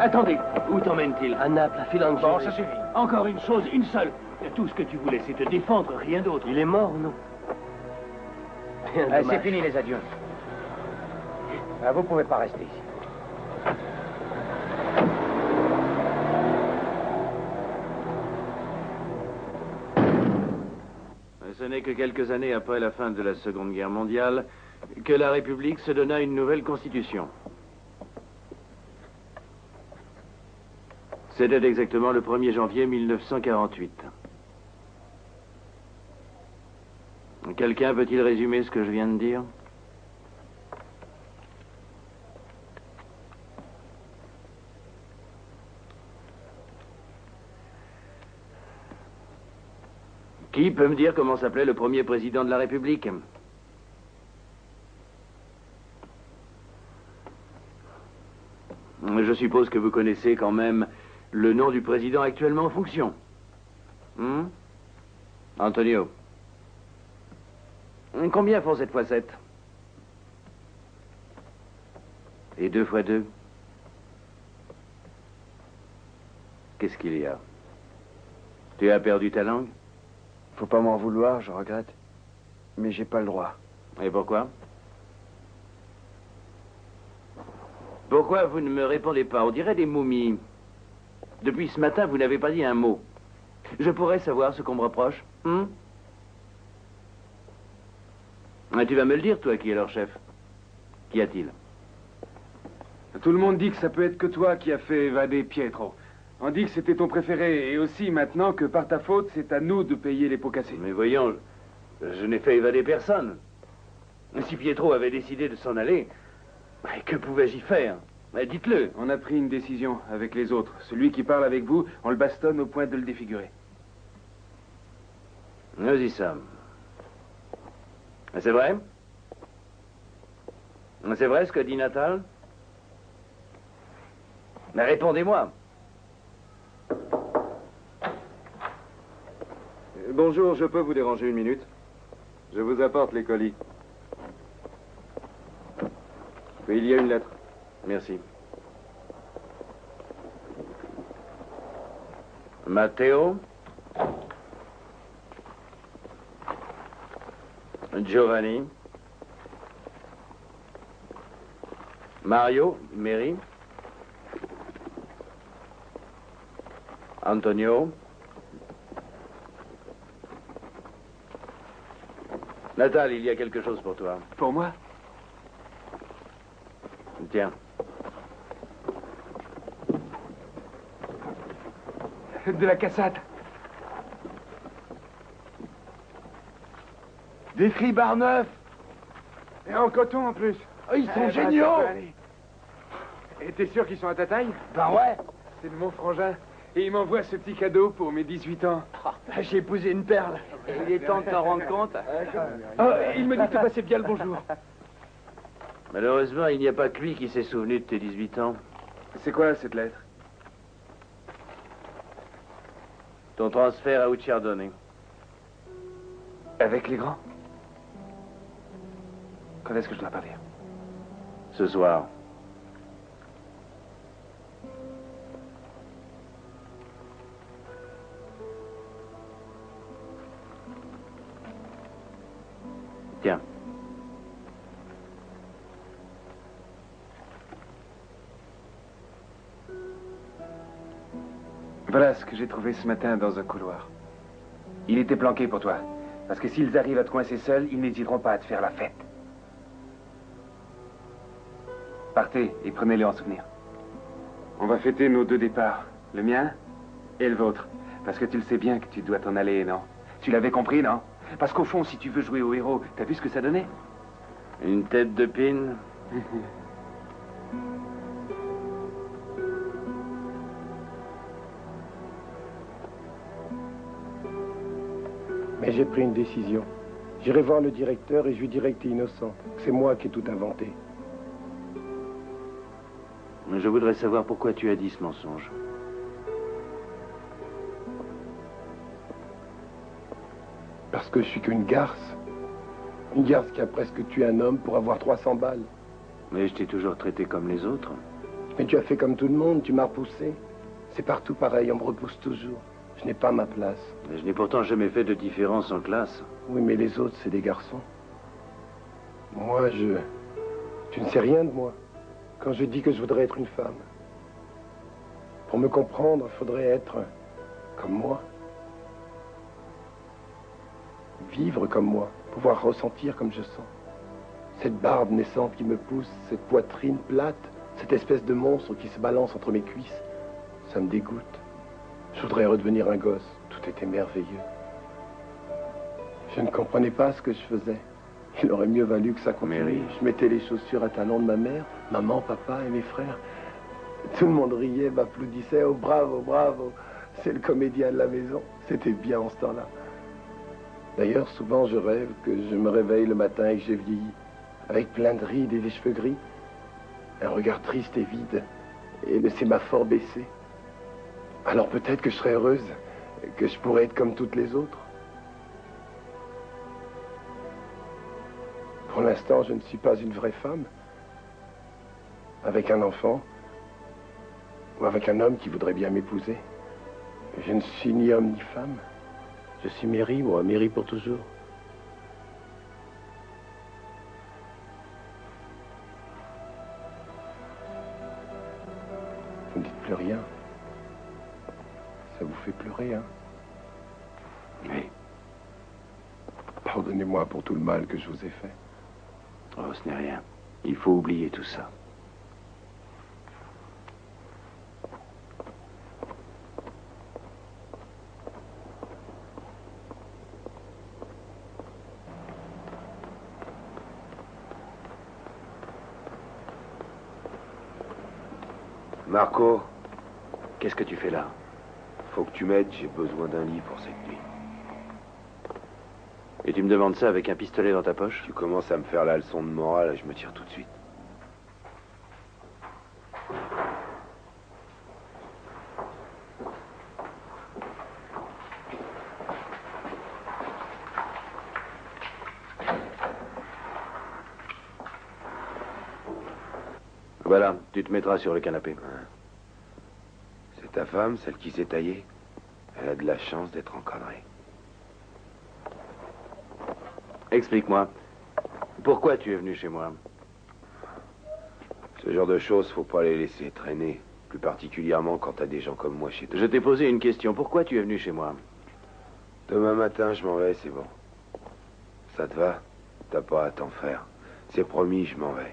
Attendez, où t'emmène-t-il? À Naples, à Filangieri. Bon, ça suffit. Encore une chose, une seule. Tout ce que tu voulais, c'est te défendre, rien d'autre. Il est mort, non? C'est fini les adieux. Vous pouvez pas rester ici. Ce n'est que quelques années après la fin de la Seconde Guerre mondiale que la République se donna une nouvelle constitution. C'était exactement le 1er janvier 1948. Quelqu'un peut-il résumer ce que je viens de dire? Qui peut me dire comment s'appelait le premier président de la République? Je suppose que vous connaissez quand même le nom du président actuellement en fonction. Antonio. Combien font 7 fois 7? Et 2 fois 2? Qu'est-ce qu'il y a? Tu as perdu ta langue? Faut pas m'en vouloir, je regrette. Mais j'ai pas le droit. Et pourquoi? Pourquoi vous ne me répondez pas? On dirait des momies. Depuis ce matin, vous n'avez pas dit un mot. Je pourrais savoir ce qu'on me reproche? Tu vas me le dire, toi, qui es leur chef. Qu'y a-t-il? Tout le monde dit que ça peut être que toi qui as fait évader Pietro. On dit que c'était ton préféré, et aussi maintenant que par ta faute, c'est à nous de payer les pots cassés. Mais voyons, je n'ai fait évader personne. Si Pietro avait décidé de s'en aller, que pouvais-je y faire? Dites-le. On a pris une décision avec les autres. Celui qui parle avec vous, on le bastonne au point de le défigurer. Nous y sommes. C'est vrai? C'est vrai ce que dit Natal? Mais répondez-moi. Bonjour, je peux vous déranger une minute? Je vous apporte les colis. Oui, il y a une lettre. Merci. Matteo. Giovanni. Mario, Mary. Antonio. Natal, il y a quelque chose pour toi. Pour moi? Tiens. De la cassate. Des fribards neufs. Et en coton en plus. Oh, ils sont ben, géniaux. ça peut aller. Et t'es sûr qu'ils sont à ta taille? Ben ouais. C'est de mon frangin. Et il m'envoie ce petit cadeau pour mes 18 ans. J'ai épousé une perle. Il est temps de t'en rendre compte. Oh, il me dit de te passer bien le bonjour. Malheureusement, il n'y a pas que lui qui s'est souvenu de tes 18 ans. C'est quoi cette lettre? Ton transfert à Ucciardone. Avec les grands? Quand est-ce que je dois partir? Ce soir. Tiens. Voilà ce que j'ai trouvé ce matin dans un couloir. Il était planqué pour toi. Parce que s'ils arrivent à te coincer seul, ils n'hésiteront pas à te faire la fête. Partez et prenez-les en souvenir. On va fêter nos 2 départs. Le mien et le vôtre. Parce que tu le sais bien que tu dois t'en aller, non? Tu l'avais compris, non? Parce qu'au fond, si tu veux jouer au héros, t'as vu ce que ça donnait? Une tête de pine. Mais j'ai pris une décision. J'irai voir le directeur et je lui dirai que t'es innocent. C'est moi qui ai tout inventé. Je voudrais savoir pourquoi tu as dit ce mensonge. Parce que je suis qu'une garce. Une garce qui a presque tué un homme pour avoir 300 balles. Mais je t'ai toujours traité comme les autres. Mais tu as fait comme tout le monde, tu m'as repoussé. C'est partout pareil, on me repousse toujours. Je n'ai pas ma place. Mais je n'ai pourtant jamais fait de différence en classe. Oui, mais les autres, c'est des garçons. Moi, Tu ne sais rien de moi. Quand je dis que je voudrais être une femme. Pour me comprendre, il faudrait être comme moi. Vivre comme moi. Pouvoir ressentir comme je sens. Cette barbe naissante qui me pousse, cette poitrine plate, cette espèce de monstre qui se balance entre mes cuisses, ça me dégoûte. Je voudrais redevenir un gosse. Tout était merveilleux. Je ne comprenais pas ce que je faisais. Il aurait mieux valu que ça continue. Je mettais les chaussures à talons de ma mère, maman, papa et mes frères. Tout le monde riait, m'applaudissait. Oh, bravo, bravo. C'est le comédien de la maison. C'était bien en ce temps-là. D'ailleurs, souvent, je rêve que je me réveille le matin et que j'ai vieilli, avec plein de rides et des cheveux gris, un regard triste et vide, et le sémaphore baissé. Alors peut-être que je serais heureuse, que je pourrais être comme toutes les autres. Pour l'instant, je ne suis pas une vraie femme, avec un enfant, ou avec un homme qui voudrait bien m'épouser. Je ne suis ni homme ni femme. Je suis Mary, moi, Mary pour toujours. Vous ne dites plus rien. Ça vous fait pleurer, hein? Oui. Pardonnez-moi pour tout le mal que je vous ai fait. Oh, ce n'est rien. Il faut oublier tout ça. Marco. Qu'est-ce que tu fais là? Faut que tu m'aides, j'ai besoin d'un lit pour cette nuit. Et tu me demandes ça avec un pistolet dans ta poche? Tu commences à me faire la leçon de morale, je me tire tout de suite. Voilà, tu te mettras sur le canapé. C'est ta femme, celle qui s'est taillée? Elle a de la chance d'être encadrée. Explique-moi, pourquoi tu es venu chez moi? Ce genre de choses, faut pas les laisser traîner. Plus particulièrement quand t'as des gens comme moi chez toi. Je t'ai posé une question, pourquoi tu es venu chez moi? Demain matin, je m'en vais, c'est bon. Ça te va? T'as pas à t'en faire. C'est promis, je m'en vais.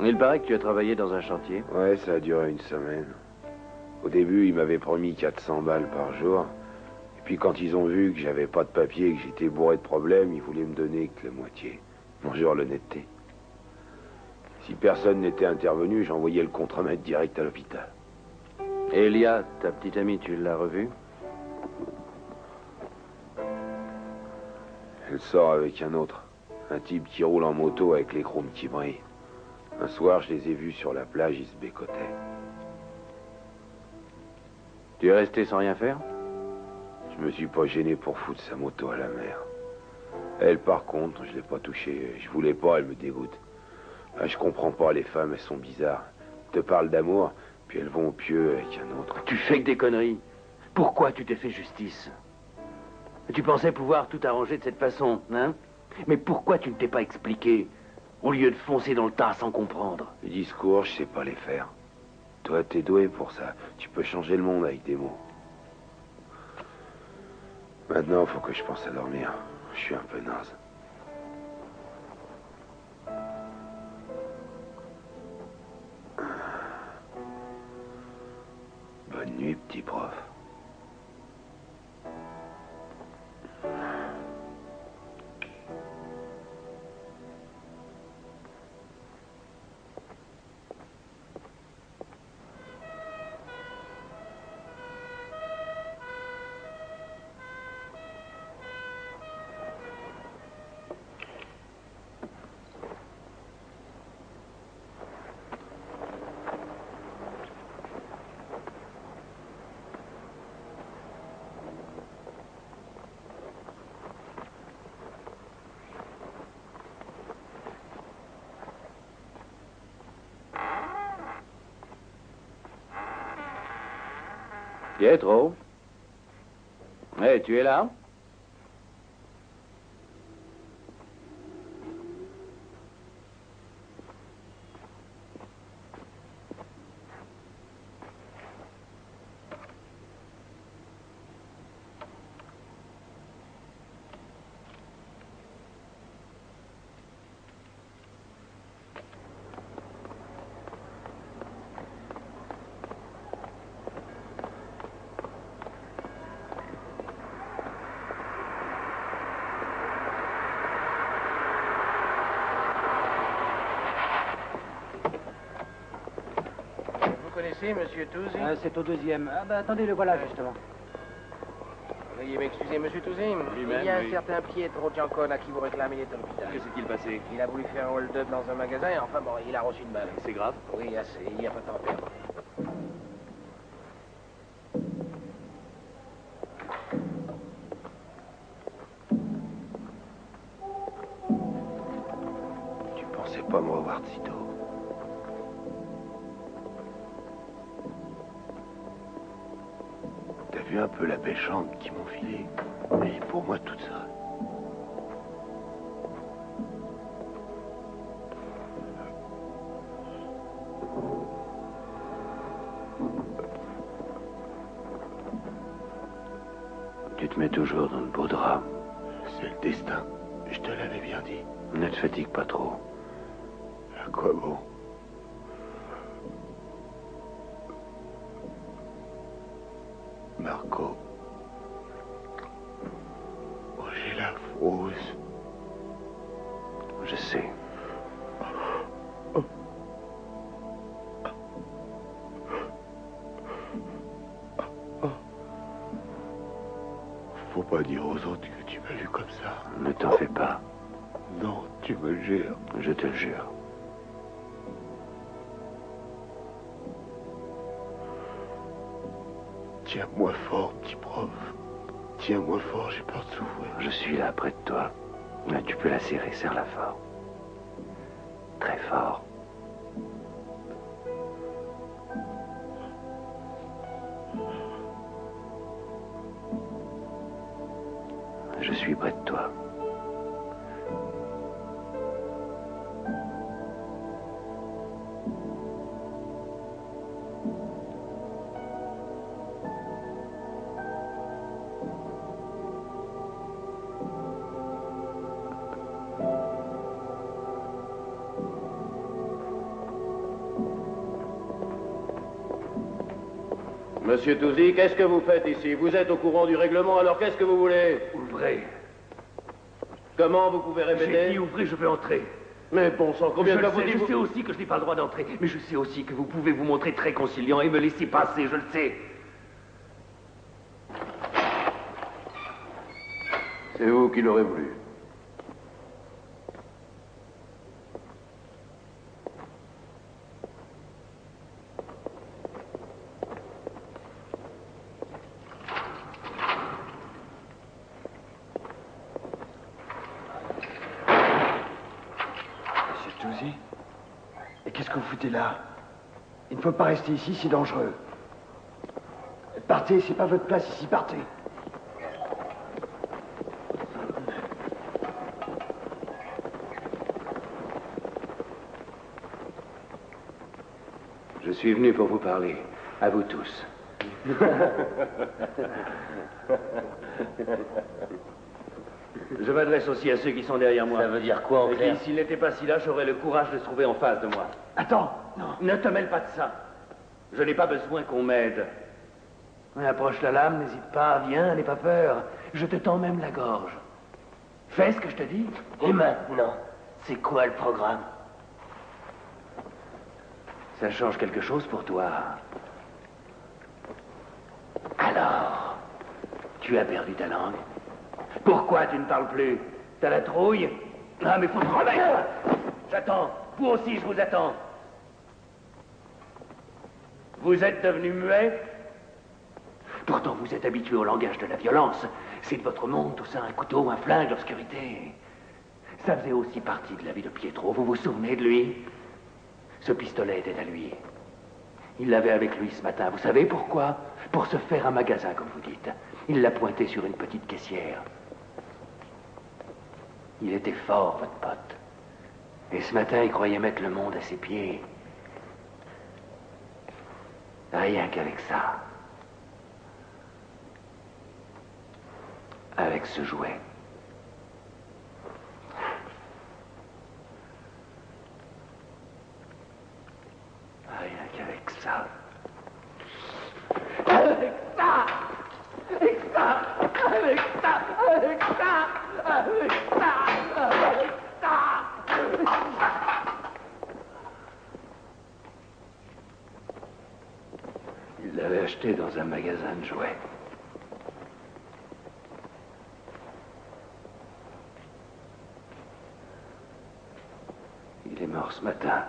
Il paraît que tu as travaillé dans un chantier. Ouais, ça a duré une semaine. Au début, ils m'avaient promis 400 balles par jour. Et puis quand ils ont vu que j'avais pas de papier et que j'étais bourré de problèmes, ils voulaient me donner que la moitié. Bonjour l'honnêteté. Si personne n'était intervenu, j'envoyais le contre-maître direct à l'hôpital. Et Elia, ta petite amie, tu l'as revue? Elle sort avec un autre. Un type qui roule en moto avec les chromes qui brillent. Un soir, je les ai vus sur la plage, ils se bécotaient. Tu es resté sans rien faire? Je me suis pas gêné pour foutre sa moto à la mer. Elle, par contre, je l'ai pas touchée. Je voulais pas, elle me dégoûte. Ah, je comprends pas, les femmes, elles sont bizarres. Elles te parlent d'amour, puis elles vont au pieu avec un autre. Tu fais que des conneries. Pourquoi tu t'es fait justice? Tu pensais pouvoir tout arranger de cette façon, hein? Mais pourquoi tu ne t'es pas expliqué, au lieu de foncer dans le tas sans comprendre? Les discours, je sais pas les faire. Toi, t'es doué pour ça. Tu peux changer le monde avec des mots. Maintenant, faut que je pense à dormir. Je suis un peu naze. Bonne nuit, petit prof. Pietro? Hé, tu es là? Vous connaissez Monsieur Touzy? C'est au deuxième. Ah bah attendez, le voilà justement. Veuillez m'excuser, Monsieur Touzy. Lui-même, Il y a un oui. certain Pietro Giancone à qui vous réclamez l'aide à l'hôpital. Que s'est-il passé? Il a voulu faire un hold-up dans un magasin et enfin bon, il a reçu une balle. C'est grave? Oui, assez. Il n'y a pas de temps à perdre. Tu pensais pas me revoir de sitôt. T'as vu un peu la belle chambre qu'ils m'ont filée? Elle est pour moi toute seule. Tu te mets toujours dans le beau drap. C'est le destin. Je te l'avais bien dit. Ne te fatigue pas trop. À quoi bon? Marco. Oh, j'ai la frousse. Je sais. Faut pas dire aux autres que tu m'as vu comme ça. Ne t'en fais pas. Non, tu me le jures. Je te le jure. Tiens-moi fort, petit prof. Tiens-moi fort, j'ai peur de souffrir. Je suis là près de toi. Là, tu peux la serrer, serre-la fort. Très fort. Je suis près de toi. Monsieur Touzy, qu'est-ce que vous faites ici? Vous êtes au courant du règlement, alors qu'est-ce que vous voulez? Ouvrez. Comment vous pouvez répéter? J'ai dit ouvrez, je vais entrer. Mais bon sang, combien de fois vous dites... Je sais aussi que je n'ai pas le droit d'entrer, mais je sais aussi que vous pouvez vous montrer très conciliant et me laisser passer, je le sais. C'est vous qui l'aurez voulu. Touzy? Et qu'est-ce que vous foutez là? Il ne faut pas rester ici, c'est dangereux. Partez, c'est pas votre place ici, partez. Je suis venu pour vous parler. À vous tous. Je m'adresse aussi à ceux qui sont derrière moi. Ça veut dire quoi, en Et clair? qui, s'ils n'étaient pas si là, j'aurais le courage de se trouver en face de moi. Attends, non, ne te mêle pas de ça. Je n'ai pas besoin qu'on m'aide. Approche la lame, n'hésite pas, viens, n'aie pas peur. Je te tends même la gorge. Fais ce que je te dis. Et maintenant, c'est quoi le programme? Ça change quelque chose pour toi. Alors, tu as perdu ta langue? Pourquoi tu ne parles plus? T'as la trouille? Ah, mais faut te remettre! J'attends. Vous aussi, je vous attends. Vous êtes devenu muet? Pourtant, vous êtes habitué au langage de la violence. C'est de votre monde, tout ça, un couteau, un flingue, l'obscurité. Ça faisait aussi partie de la vie de Pietro. Vous vous souvenez de lui? Ce pistolet était à lui. Il l'avait avec lui ce matin. Vous savez pourquoi? Pour se faire un magasin, comme vous dites. Il l'a pointé sur une petite caissière. Il était fort, votre pote. Et ce matin, il croyait mettre le monde à ses pieds. Rien qu'avec ça. Avec ce jouet. Rien qu'avec ça. Avec ça! Avec ça! Avec ça! Avec ça! Avec ça! Avec ça! Il l'avait acheté dans un magasin de jouets. Il est mort ce matin.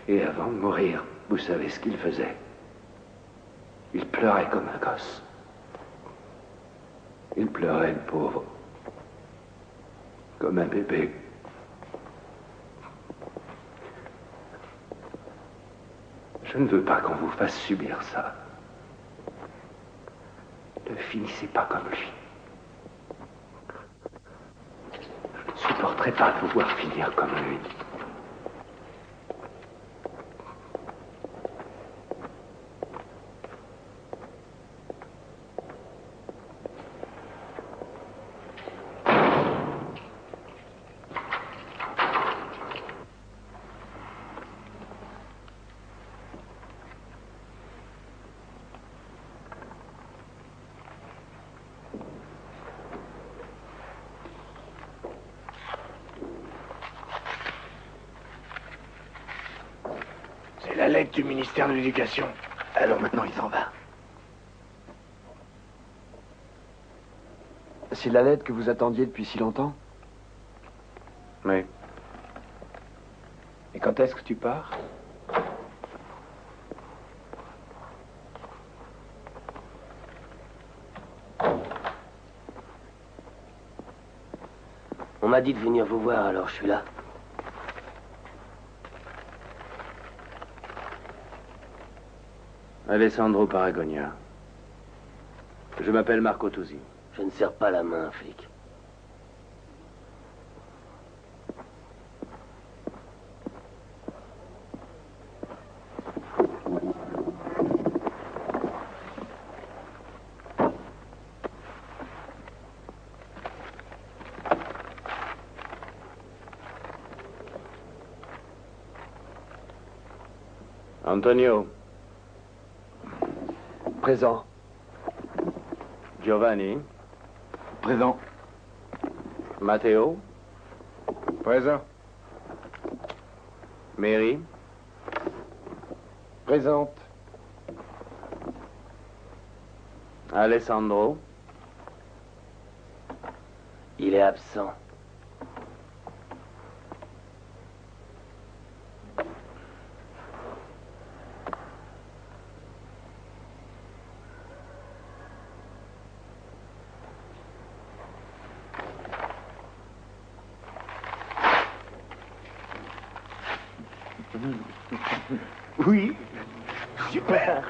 Et avant de mourir, vous savez ce qu'il faisait? Il pleurait comme un gosse. Il pleurait, le pauvre. Comme un bébé. Je ne veux pas qu'on vous fasse subir ça. Ne finissez pas comme lui. Je ne supporterai pas de vous voir finir comme lui. La lettre du ministère de l'Éducation. Alors maintenant, il s'en va. C'est la lettre que vous attendiez depuis si longtemps? Oui. Et quand est-ce que tu pars? On m'a dit de venir vous voir, alors je suis là. Alessandro Paragonia. Je m'appelle Marco Tusi. Je ne serre pas la main, flic. Antonio. Présent. Giovanni. Présent. Matteo. Présent. Mary. Présente. Alessandro. Il est absent. Oui. Super.